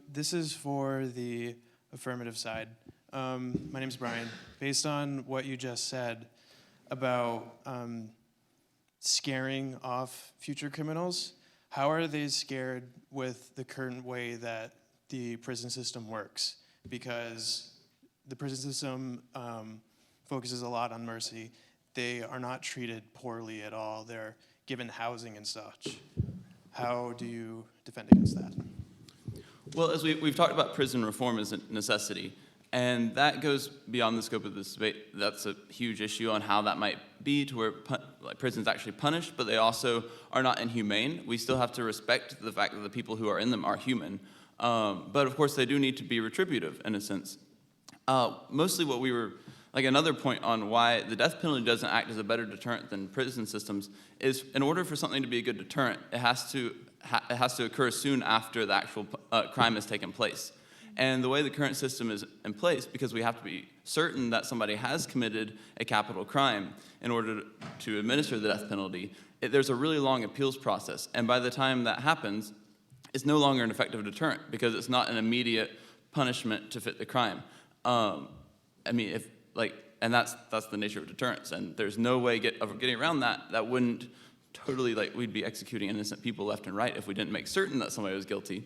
this is for the affirmative side. My name's Brian. Based on what you just said about scaring off future criminals, how are they scared with the current way that the prison system works? Because the prison system focuses a lot on mercy. They are not treated poorly at all. They're given housing and such. How do you defend against that? Well, as we've talked about prison reform as a necessity, and that goes beyond the scope of this debate. That's a huge issue on how that might be to where prisons actually punish, but they also are not inhumane. We still have to respect the fact that the people who are in them are human. But of course, they do need to be retributive in a sense. Mostly what we were, like another point on why the death penalty doesn't act as a better deterrent than prison systems is in order for something to be a good deterrent, it has to occur soon after the actual crime has taken place. And the way the current system is in place, because we have to be certain that somebody has committed a capital crime in order to administer the death penalty, there's a really long appeals process. And by the time that happens, it's no longer an effective deterrent because it's not an immediate punishment to fit the crime. I mean, and that's the nature of deterrence. And there's no way of getting around that. That wouldn't totally, we'd be executing innocent people left and right if we didn't make certain that somebody was guilty.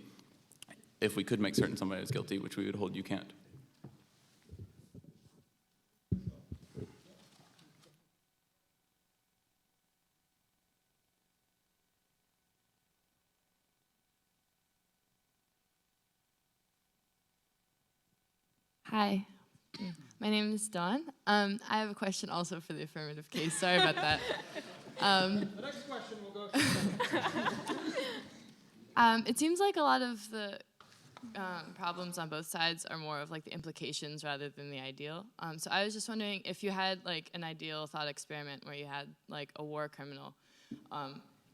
If we could make certain somebody was guilty, which we would hold you can't. Hi, my name is Dawn. I have a question also for the affirmative case. Sorry about that. The next question will go to It seems like a lot of the problems on both sides are more of like the implications rather than the ideal. So I was just wondering if you had like an ideal thought experiment where you had like a war criminal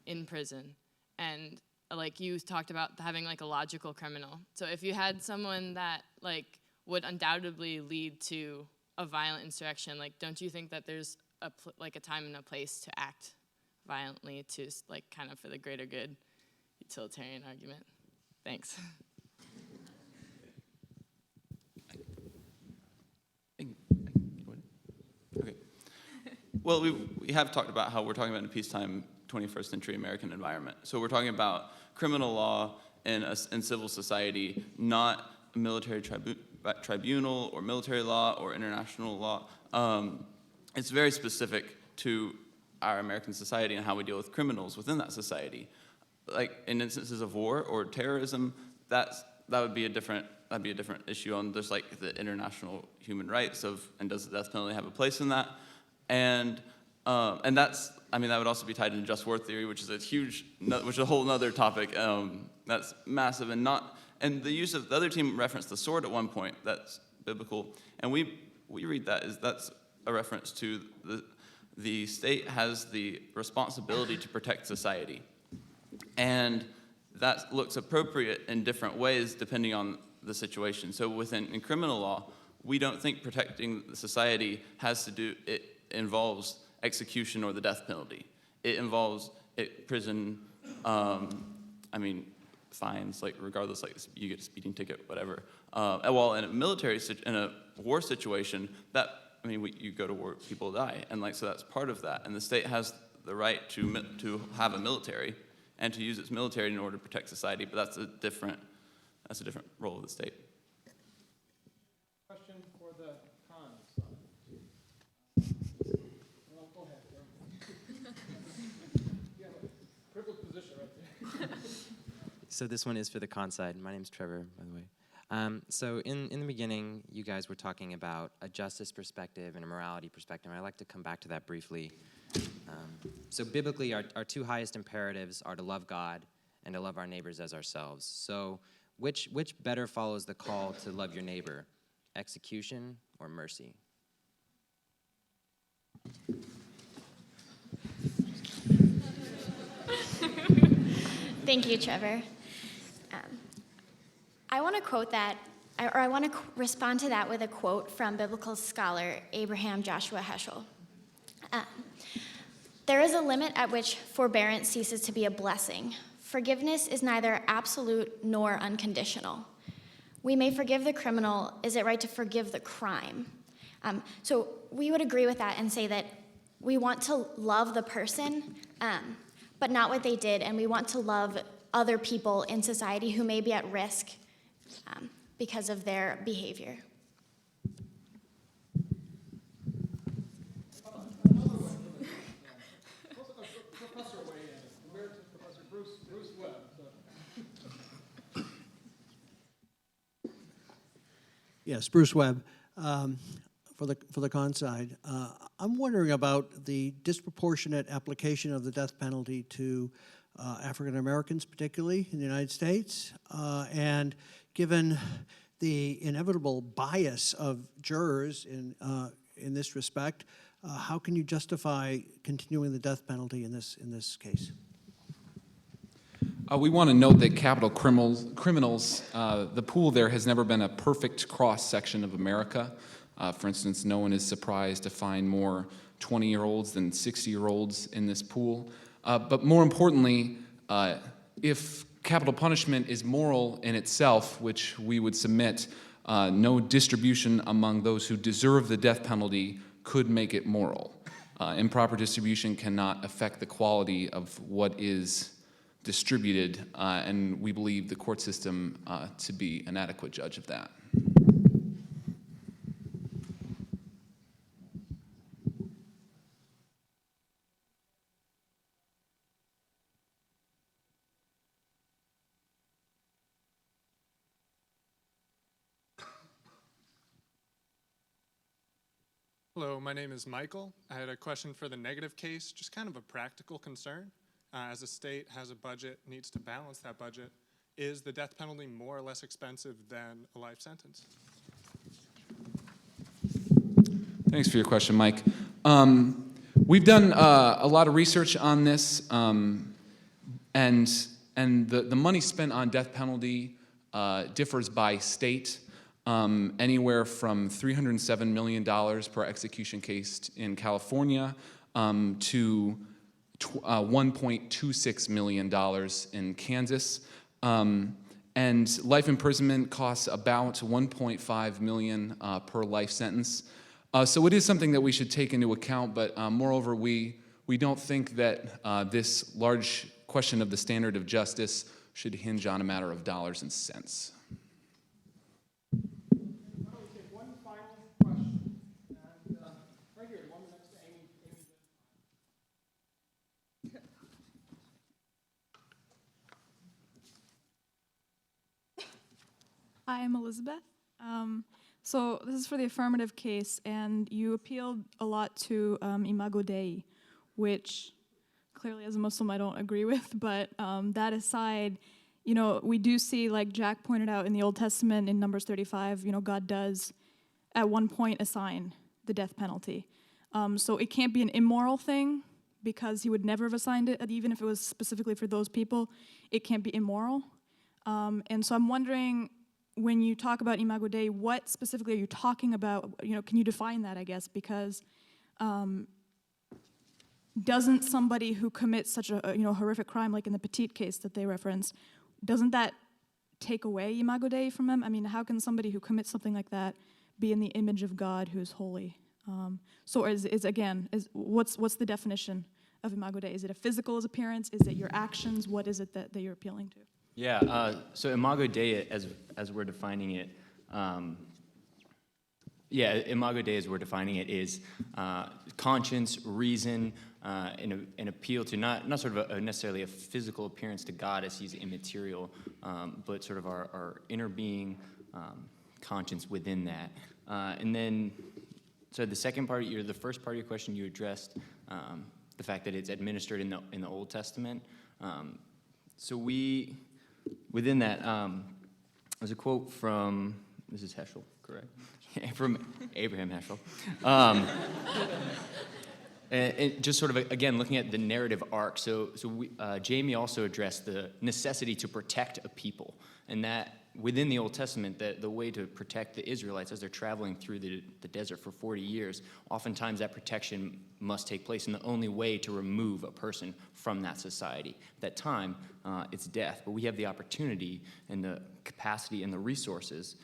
in prison, and like you talked about having like a logical criminal. So if you had someone that like would undoubtedly lead to a violent insurrection, like don't you think that there's a time and a place to act violently to like kind of for the greater good utilitarian argument? Thanks. Okay. Well, we have talked about how we're talking about in a peacetime 21st century American environment. So we're talking about criminal law in civil society, not a military tribunal or military law or international law. It's very specific to our American society and how we deal with criminals within that society. Like in instances of war or terrorism, that would be a different issue on just like the international human rights and does the death penalty have a place in that? And that's, I mean, that would also be tied into just war theory, which is a whole other topic that's massive and the use of, the other team referenced the sword at one point, that's biblical, and we read that's a reference to the state has the responsibility to protect society. And that looks appropriate in different ways depending on the situation. So in criminal law, we don't think protecting the society it involves execution or the death penalty. It involves prison, fines, like regardless, like you get a speeding ticket, whatever. While in a war situation, you go to war, people die, and so that's part of that. And the state has the right to have a military and to use its military in order to protect society, but that's a different role of the state. question for the cons side. Well, go ahead. You have a privileged position right there. So this one is for the con side. My name's Trevor, by the way. So in the beginning, you guys were talking about a justice perspective and a morality perspective. I'd like to come back to that briefly. So biblically, our two highest imperatives are to love God and to love our neighbors as ourselves. So which better follows the call to love your neighbor, execution or mercy? Thank you, Trevor. I want to quote that, or I want to respond to that with a quote from biblical scholar Abraham Joshua Heschel. There is a limit at which forbearance ceases to be a blessing. Forgiveness is neither absolute nor unconditional. We may forgive the criminal. Is it right to forgive the crime? So we would agree with that and say that we want to love the person, but not what they did, and we want to love other people in society who may be at risk because of their behavior. Yes, Bruce Webb, for the con side. I'm wondering about the disproportionate application of the death penalty to African Americans, particularly in the United States, and given the inevitable bias of jurors in this respect, how can you justify continuing the death penalty in this case? We want to note that capital criminals, the pool there has never been a perfect cross-section of America. For instance, no one is surprised to find more 20-year-olds than 60-year-olds in this pool. But more importantly, if capital punishment is moral in itself, which we would submit, no distribution among those who deserve the death penalty could make it moral. Improper distribution cannot affect the quality of what is distributed, and we believe the court system to be an adequate judge of that. Hello, my name is Michael. I had a question for the negative case, just kind of a practical concern. As a state has a budget, needs to balance that budget, is the death penalty more or less expensive than a life sentence? Thanks for your question, Mike. We've done a lot of research on this, and the money spent on death penalty differs by state. Anywhere from $307 million per execution case in California to $1.26 million in Kansas. And life imprisonment costs about $1.5 million per life sentence. So it is something that we should take into account, but moreover, we don't think that this large question of the standard of justice should hinge on a matter of dollars and cents. Hi, I'm Elizabeth. So this is for the affirmative case, and you appealed a lot to Imago Dei, which clearly as a Muslim I don't agree with, but that aside, you know, we do see, like Jack pointed out in the Old Testament in Numbers 35, you know, God does at one point assign the death penalty. So it can't be an immoral thing because he would never have assigned it, even if it was specifically for those people, it can't be immoral. And so I'm wondering, when you talk about Imago Dei, what specifically are you talking about? You know, can you define that, I guess? Because doesn't somebody who commits such a horrific crime, like in the Petit case that they reference, doesn't that take away Imago Dei from them? I mean, how can somebody who commits something like that be in the image of God who is holy? So what's the definition of Imago Dei? Is it a physical appearance? Is it your actions? What is it that you're appealing to? Yeah, so Imago Dei, as we're defining it, Imago Dei, as we're defining it, is conscience, reason, an appeal to not sort of necessarily a physical appearance to God as he's immaterial, but sort of our inner being, conscience within that. And then, so the second part, the first part of your question, you addressed the fact that it's administered in the Old Testament. So within that, there's a quote from, this is Heschel, correct? From Abraham Heschel. And just sort of, again, looking at the narrative arc. So Jamie also addressed the necessity to protect a people. And that within the Old Testament, the way to protect the Israelites as they're traveling through the desert for 40 years, oftentimes that protection must take place. And the only way to remove a person from that society, at that time, it's death. But we have the opportunity and the capacity and the resources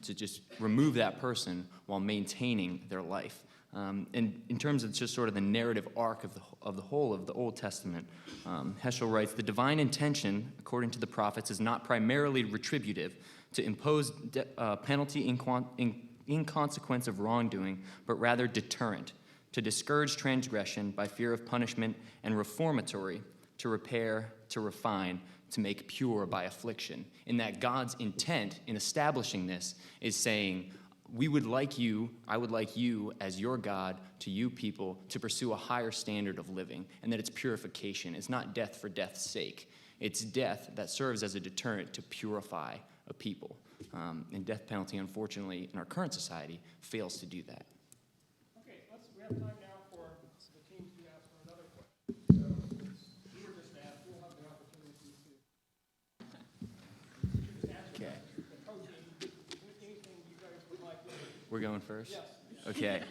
to just remove that person while maintaining their life. And in terms of just sort of the narrative arc of the whole of the Old Testament, Heschel writes, "The divine intention, according to the prophets, is not primarily retributive, to impose penalty in consequence of wrongdoing, but rather deterrent, to discourage transgression by fear of punishment, and reformatory, to repair, to refine, to make pure by affliction." In that God's intent in establishing this is saying, I would like you as your God, to you people, to pursue a higher standard of living, and that it's purification. It's not death for death's sake. It's death that serves as a deterrent to purify a people. And death penalty, unfortunately, in our current society, fails to do that. Okay, we have time now for the teams to ask for another question. So since you were just asked, we'll have the opportunity to just answer the co-team. Anything you guys would like to do? We're going first? Yes. Okay.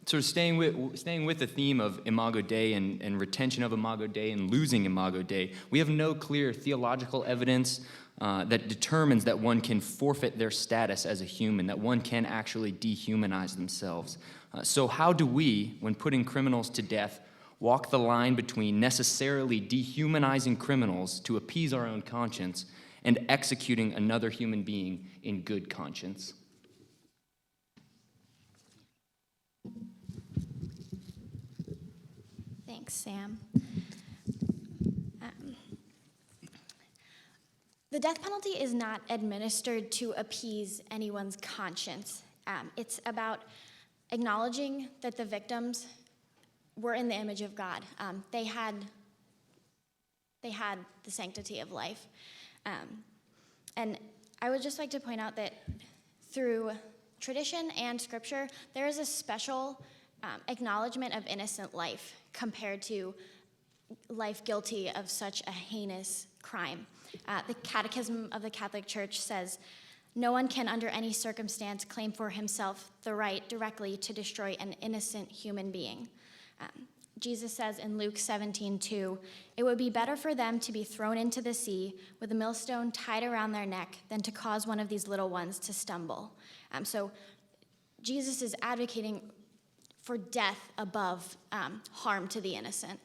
Sort of staying with the theme of Imago Dei and retention of Imago Dei and losing Imago Dei, we have no clear theological evidence that determines that one can forfeit their status as a human, that one can actually dehumanize themselves. So how do we, when putting criminals to death, walk the line between necessarily dehumanizing criminals to appease our own conscience and executing another human being in good conscience? Thanks, Sam. The death penalty is not administered to appease anyone's conscience. It's about acknowledging that the victims were in the image of God. They had the sanctity of life. And I would just like to point out that through tradition and scripture, there is a special acknowledgement of innocent life compared to life guilty of such a heinous crime. The Catechism of the Catholic Church says, "No one can under any circumstance claim for himself the right directly to destroy an innocent human being." Jesus says in Luke 17:2, "It would be better for them to be thrown into the sea with a millstone tied around their neck than to cause one of these little ones to stumble." So Jesus is advocating for death above harm to the innocent.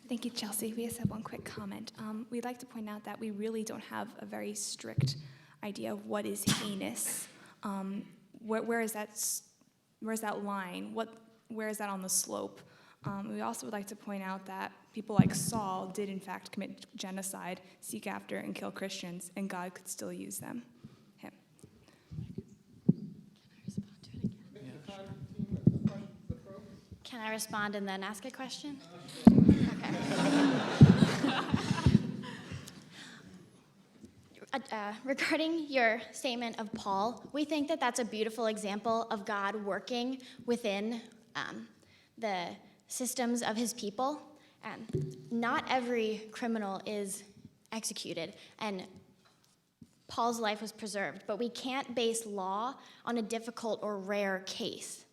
Thank you, Chelsea. We just have one quick comment. We'd like to point out that we really don't have a very strict idea of what is heinous. Where is that line? Where is that on the slope? We also would like to point out that people like Saul did in fact commit genocide, seek after and kill Christians, and God could still use them. Him. Can I respond and then ask a question? Okay. Regarding your statement of Paul, we think that that's a beautiful example of God working within the systems of his people. Not every criminal is executed, and Paul's life was preserved, but we can't base law on a difficult or rare case.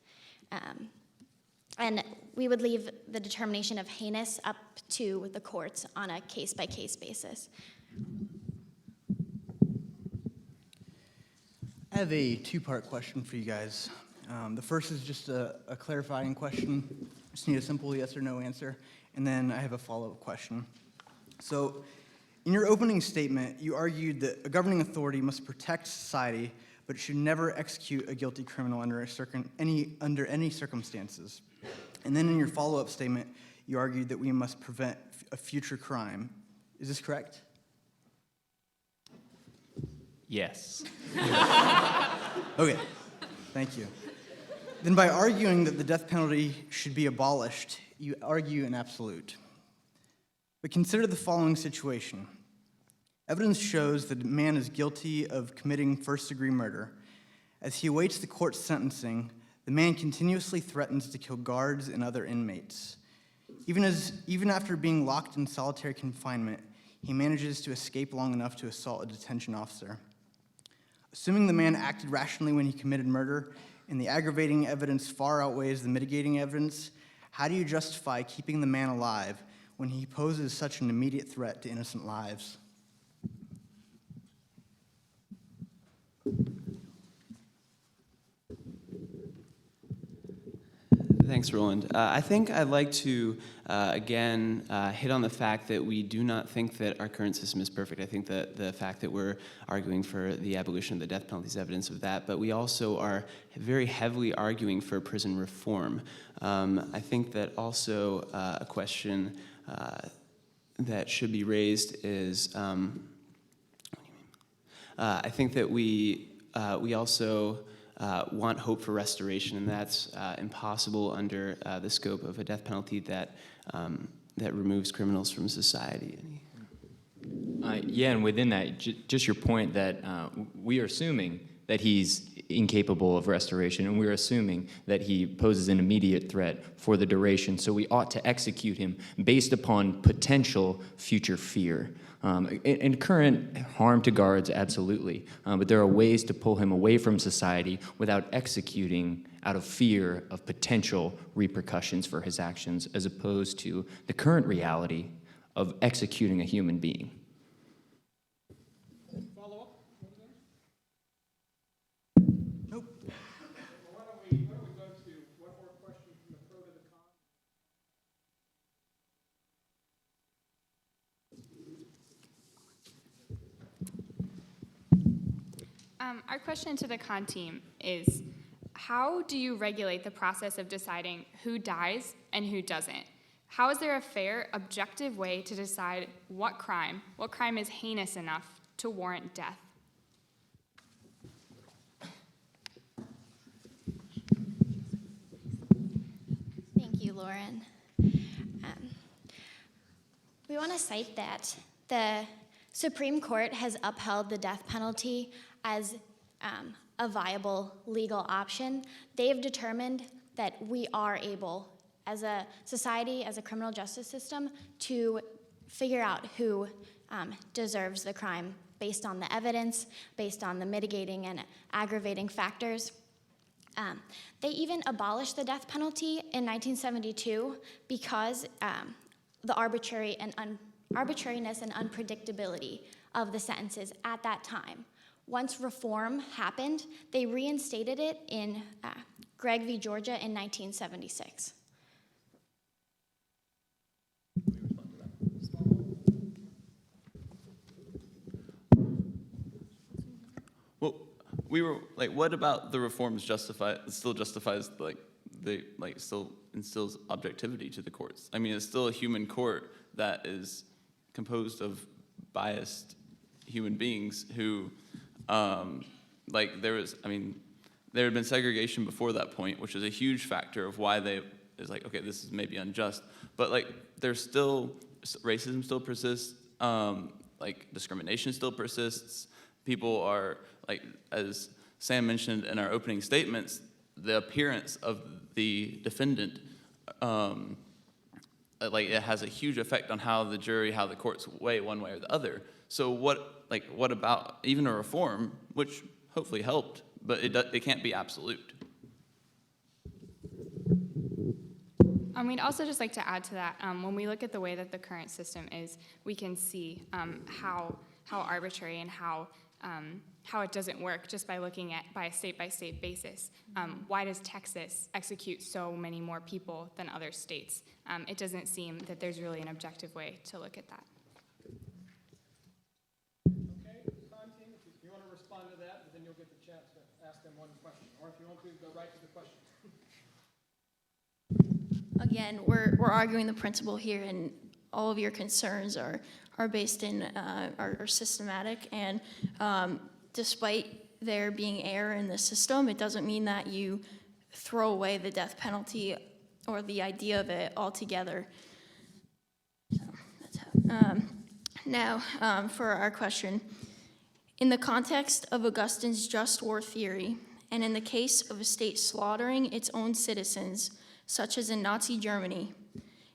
And we would leave the determination of heinous up to the courts on a case-by-case basis. I have a two-part question for you guys. The first is just a clarifying question. Just need a simple yes or no answer. And then I have a follow-up question. So in your opening statement, you argued that a governing authority must protect society, but it should never execute a guilty criminal under any circumstances. And then in your follow-up statement, you argued that we must prevent a future crime. Is this correct? Yes. Okay, thank you. Then by arguing that the death penalty should be abolished, you argue an absolute. But consider the following situation. Evidence shows that a man is guilty of committing first-degree murder. As he awaits the court's sentencing, the man continuously threatens to kill guards and other inmates. Even after being locked in solitary confinement, he manages to escape long enough to assault a detention officer. Assuming the man acted rationally when he committed murder, and the aggravating evidence far outweighs the mitigating evidence, how do you justify keeping the man alive when he poses such an immediate threat to innocent lives? Thanks, Roland. I think I'd like to, again, hit on the fact that we do not think that our current system is perfect. I think that the fact that we're arguing for the abolition of the death penalty is evidence of that, but we also are very heavily arguing for prison reform. I think that also a question that should be raised is, I think that we we also want hope for restoration, and that's impossible under the scope of a death penalty that removes criminals from society. Yeah, and within that, just your point that we are assuming that he's incapable of restoration, and we're assuming that he poses an immediate threat for the duration, so we ought to execute him based upon potential future fear. And current harm to guards, absolutely, but there are ways to pull him away from society without executing out of fear of potential repercussions for his actions, as opposed to the current reality of executing a human being. Our question to the con team is, how do you regulate the process of deciding who dies and who doesn't? How is there a fair, objective way to decide what crime is heinous enough to warrant death? Thank you, Lauren. We want to cite that the Supreme Court has upheld the death penalty as a viable legal option. They've determined that we are able, as a society, as a criminal justice system, to figure out who deserves the crime based on the evidence, based on the mitigating and aggravating factors. They even abolished the death penalty in 1972 because the arbitrariness and unpredictability of the sentences at that time. Once reform happened, they reinstated it in Gregg v. Georgia in 1976. Well, we were like, what about the reforms still justifies still instills objectivity to the courts? I mean, it's still a human court that is composed of biased human beings who, there had been segregation before that point, which is a huge factor of why okay, this is maybe unjust, but there's still, racism still persists, discrimination still persists. People are, as Sam mentioned in our opening statements, the appearance of the defendant, it has a huge effect on how the courts weigh one way or the other. So what about even a reform, which hopefully helped, but it can't be absolute. We'd also just like to add to that, when we look at the way that the current system is, we can see how arbitrary and how it doesn't work just by looking at by a state-by-state basis. Why does Texas execute so many more people than other states? It doesn't seem that there's really an objective way to look at that. Okay, con team, if you want to respond to that, then you'll get the chance to ask them one question. Or if you want to, go right to the question. Again, we're arguing the principle here, and all of your concerns are based in are systematic, and despite there being error in the system, it doesn't mean that you throw away the death penalty or the idea of it altogether. So that's how. Now, for our question. In the context of Augustine's just war theory, and in the case of a state slaughtering its own citizens, such as in Nazi Germany,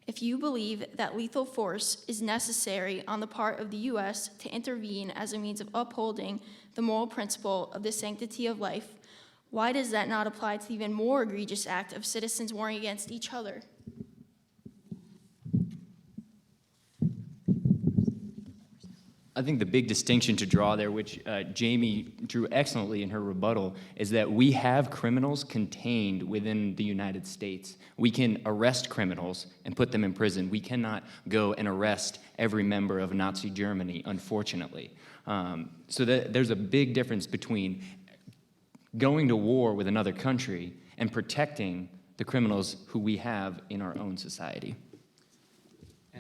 if you believe that lethal force is necessary on the part of the U.S. to intervene as a means of upholding the moral principle of the sanctity of life, why does that not apply to the even more egregious act of citizens warring against each other? I think the big distinction to draw there, which Jamie drew excellently in her rebuttal, is that we have criminals contained within the United States. We can arrest criminals and put them in prison. We cannot go and arrest every member of Nazi Germany, unfortunately. So there's a big difference between going to war with another country and protecting the criminals who we have in our own society.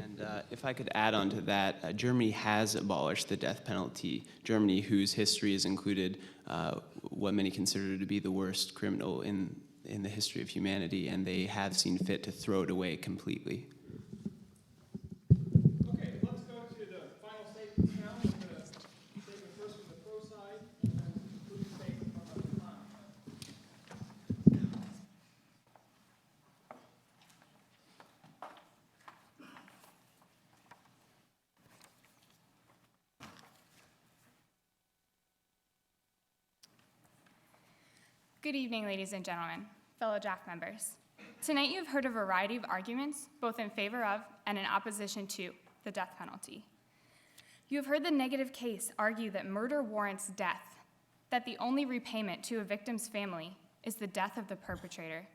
And if I could add on to that, Germany has abolished the death penalty. Germany, whose history has included what many consider to be the worst criminal in the history of humanity, and they have seen fit to throw it away completely. Okay, let's go to the final statements now. I'm going to statement first from the pro side, and then conclude the statement from the con side. Good evening, ladies and gentlemen, fellow JAF members. Tonight you've heard a variety of arguments, both in favor of and in opposition to the death penalty. You have heard the negative case argue that murder warrants death, that the only repayment to a victim's family is the death of the perpetrator.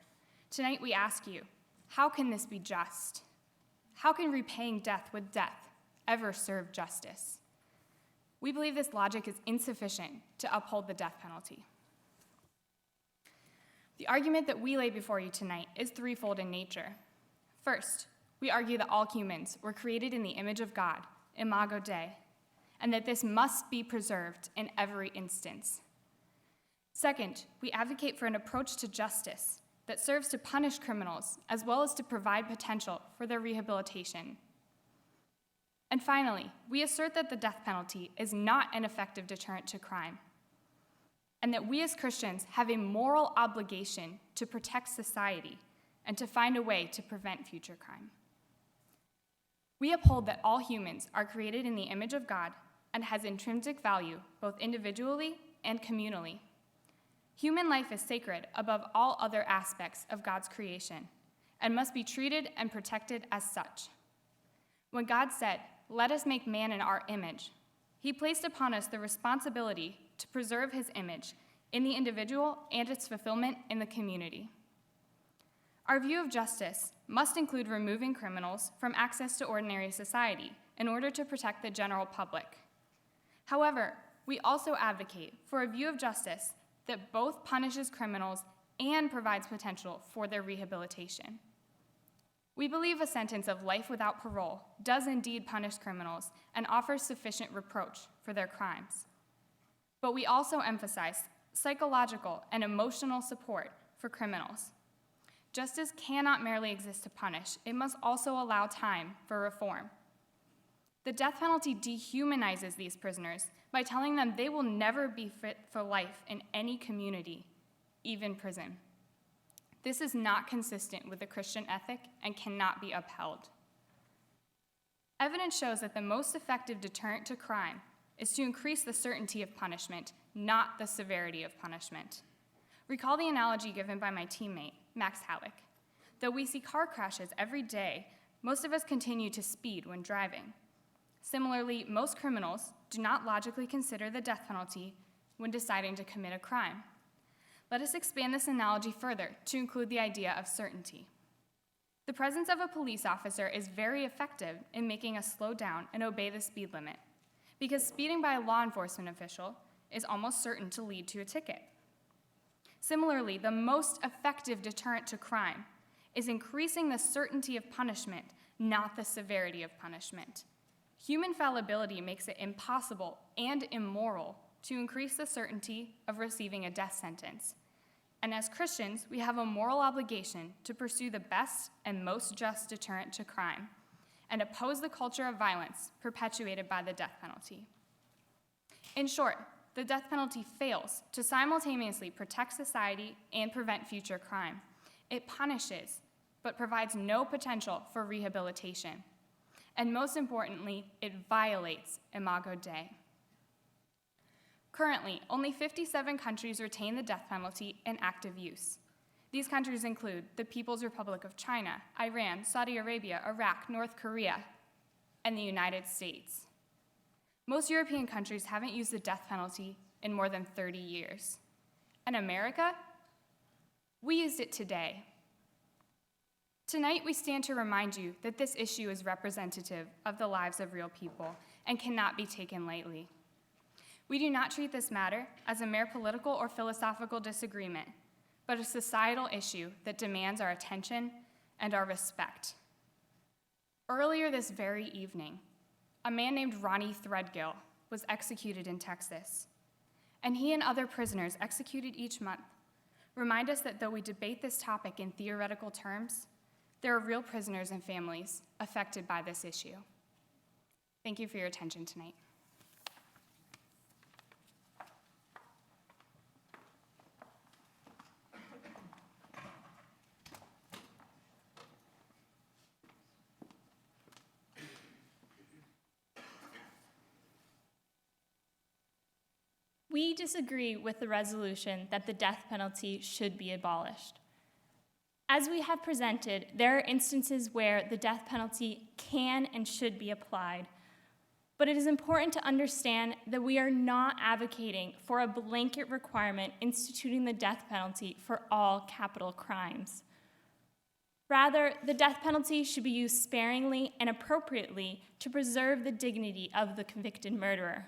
Tonight we ask you, how can this be just? How can repaying death with death ever serve justice? We believe this logic is insufficient to uphold the death penalty. The argument that we lay before you tonight is threefold in nature. First, we argue that all humans were created in the image of God, Imago Dei, and that this must be preserved in every instance. Second, we advocate for an approach to justice that serves to punish criminals as well as to provide potential for their rehabilitation. And finally, we assert that the death penalty is not an effective deterrent to crime, and that we as Christians have a moral obligation to protect society and to find a way to prevent future crime. We uphold that all humans are created in the image of God and has intrinsic value both individually and communally. Human life is sacred above all other aspects of God's creation and must be treated and protected as such. When God said, "Let us make man in our image," he placed upon us the responsibility to preserve his image in the individual and its fulfillment in the community. Our view of justice must include removing criminals from access to ordinary society in order to protect the general public. However, we also advocate for a view of justice that both punishes criminals and provides potential for their rehabilitation. We believe a sentence of life without parole does indeed punish criminals and offers sufficient reproach for their crimes. But we also emphasize psychological and emotional support for criminals. Justice cannot merely exist to punish, it must also allow time for reform. The death penalty dehumanizes these prisoners by telling them they will never be fit for life in any community, even prison. This is not consistent with the Christian ethic and cannot be upheld. Evidence shows that the most effective deterrent to crime is to increase the certainty of punishment, not the severity of punishment. Recall the analogy given by my teammate, Max Halleck. Though we see car crashes every day, most of us continue to speed when driving. Similarly, most criminals do not logically consider the death penalty when deciding to commit a crime. Let us expand this analogy further to include the idea of certainty. The presence of a police officer is very effective in making us slow down and obey the speed limit, because speeding by a law enforcement official is almost certain to lead to a ticket. Similarly, the most effective deterrent to crime is increasing the certainty of punishment, not the severity of punishment. Human fallibility makes it impossible and immoral to increase the certainty of receiving a death sentence. And as Christians, we have a moral obligation to pursue the best and most just deterrent to crime and oppose the culture of violence perpetuated by the death penalty. In short, the death penalty fails to simultaneously protect society and prevent future crime. It punishes, but provides no potential for rehabilitation. And most importantly, it violates Imago Dei. Currently, only 57 countries retain the death penalty in active use. These countries include the People's Republic of China, Iran, Saudi Arabia, Iraq, North Korea, and the United States. Most European countries haven't used the death penalty in more than 30 years. And America? We used it today. Tonight, we stand to remind you that this issue is representative of the lives of real people and cannot be taken lightly. We do not treat this matter as a mere political or philosophical disagreement, but a societal issue that demands our attention and our respect. Earlier this very evening, a man named Ronnie Threadgill was executed in Texas, and he and other prisoners executed each month remind us that though we debate this topic in theoretical terms, there are real prisoners and families affected by this issue. Thank you for your attention tonight. We disagree with the resolution that the death penalty should be abolished. As we have presented, there are instances where the death penalty can and should be applied, but it is important to understand that we are not advocating for a blanket requirement instituting the death penalty for all capital crimes. Rather, the death penalty should be used sparingly and appropriately to preserve the dignity of the convicted murderer.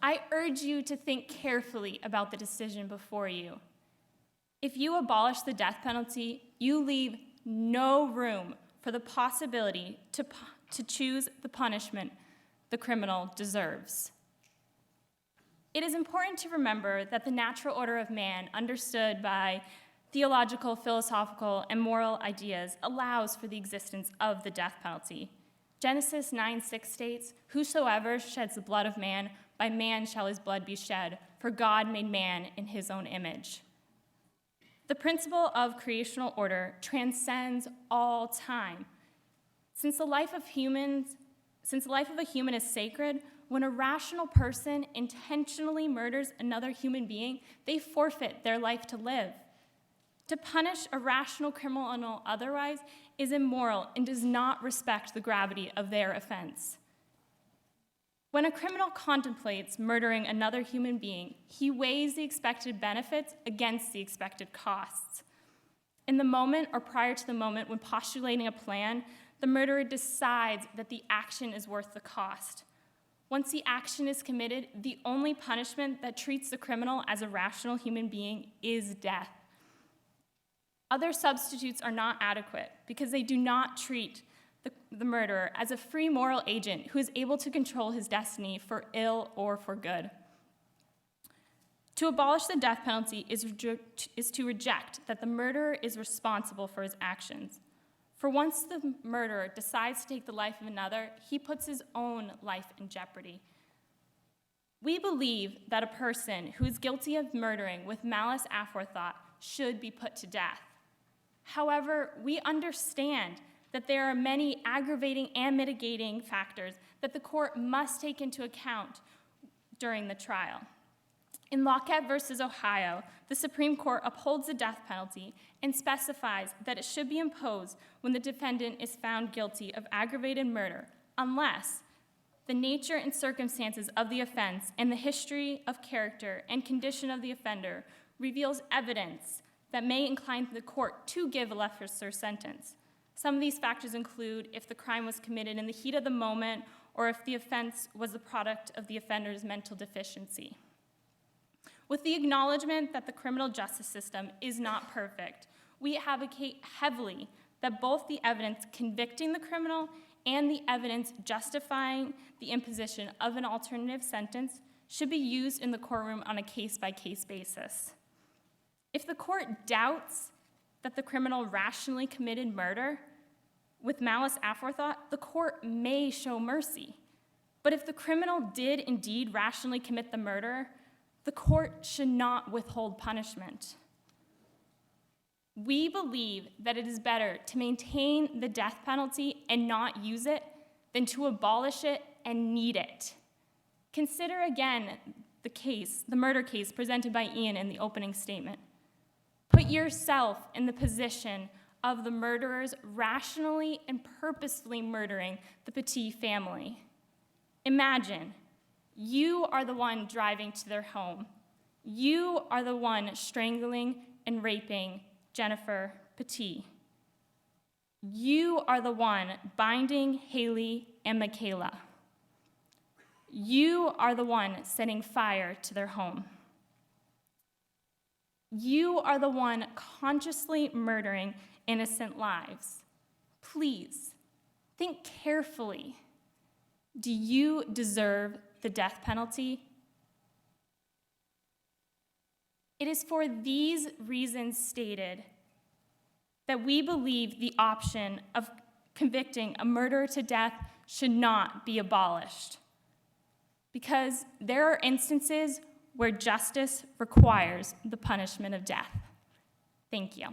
I urge you to think carefully about the decision before you. If you abolish the death penalty, you leave no room for the possibility to choose the punishment the criminal deserves. It is important to remember that the natural order of man, understood by theological, philosophical, and moral ideas, allows for the existence of the death penalty. Genesis 9:6 states, "Whosoever sheds the blood of man, by man shall his blood be shed, for God made man in his own image." The principle of creational order transcends all time. Since the life of a human is sacred, when a rational person intentionally murders another human being, they forfeit their life to live. To punish a rational criminal otherwise is immoral and does not respect the gravity of their offense. When a criminal contemplates murdering another human being, he weighs the expected benefits against the expected costs. In the moment or prior to the moment when postulating a plan, the murderer decides that the action is worth the cost. Once the action is committed, the only punishment that treats the criminal as a rational human being is death. Other substitutes are not adequate because they do not treat the murderer as a free moral agent who is able to control his destiny for ill or for good. To abolish the death penalty is to reject that the murderer is responsible for his actions. For once the murderer decides to take the life of another, he puts his own life in jeopardy. We believe that a person who is guilty of murdering with malice aforethought should be put to death. However, we understand that there are many aggravating and mitigating factors that the court must take into account during the trial. In Lockett versus Ohio, the Supreme Court upholds the death penalty and specifies that it should be imposed when the defendant is found guilty of aggravated murder, unless the nature and circumstances of the offense and the history of character and condition of the offender reveals evidence that may incline the court to give a lesser sentence. Some of these factors include if the crime was committed in the heat of the moment or if the offense was the product of the offender's mental deficiency. With the acknowledgement that the criminal justice system is not perfect, we advocate heavily that both the evidence convicting the criminal and the evidence justifying the imposition of an alternative sentence should be used in the courtroom on a case-by-case basis. If the court doubts that the criminal rationally committed murder with malice aforethought, the court may show mercy. But if the criminal did indeed rationally commit the murder, the court should not withhold punishment. We believe that it is better to maintain the death penalty and not use it than to abolish it and need it. Consider again the murder case presented by Ian in the opening statement. Put yourself in the position of the murderers rationally and purposefully murdering the Petit family. Imagine, you are the one driving to their home. You are the one strangling and raping Jennifer Petit. You are the one binding Haley and Michaela. You are the one setting fire to their home. You are the one consciously murdering innocent lives. Please think carefully. Do you deserve the death penalty? It is for these reasons stated that we believe the option of convicting a murderer to death should not be abolished, because there are instances where justice requires the punishment of death. Thank you.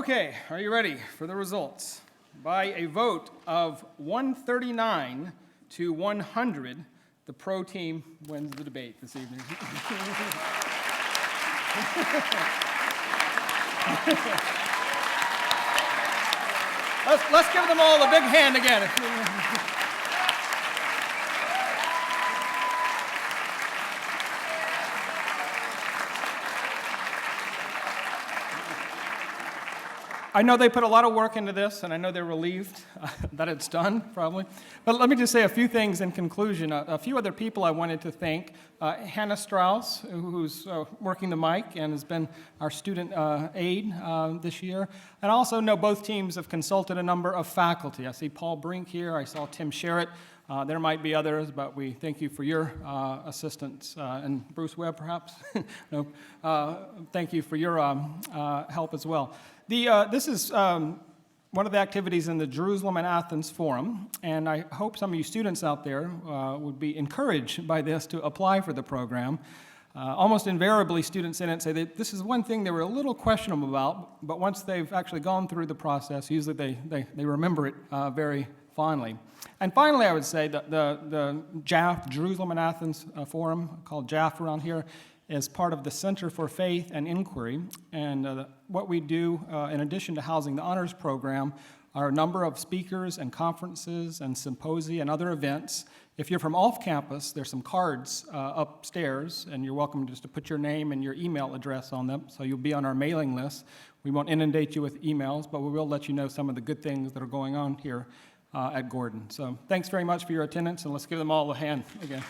Okay, are you ready for the results? By a vote of 139 to 100, the pro team wins the debate this evening. Let's give them all a big hand again. I know they put a lot of work into this, and I know they're relieved that it's done, probably. But let me just say a few things in conclusion. A few other people I wanted to thank. Hannah Strauss, who's working the mic and has been our student aide this year. And I also know both teams have consulted a number of faculty. I see Paul Brink here. I saw Tim Sherritt. There might be others, but we thank you for your assistance. And Bruce Webb, perhaps? No. Thank you for your help as well. This is one of the activities in the Jerusalem and Athens Forum, and I hope some of you students out there would be encouraged by this to apply for the program. Almost invariably, students in it say that this is one thing they were a little questionable about, but once they've actually gone through the process, usually they remember it very fondly. And finally, I would say that the JAF, Jerusalem and Athens Forum, called JAF around here, is part of the Center for Faith and Inquiry. And what we do, in addition to housing the honors program, are a number of speakers and conferences and symposia and other events. If you're from off campus, there's some cards upstairs, and you're welcome just to put your name and your email address on them, so you'll be on our mailing list. We won't inundate you with emails, but we will let you know some of the good things that are going on here at Gordon. So thanks very much for your attendance, and let's give them all a hand again.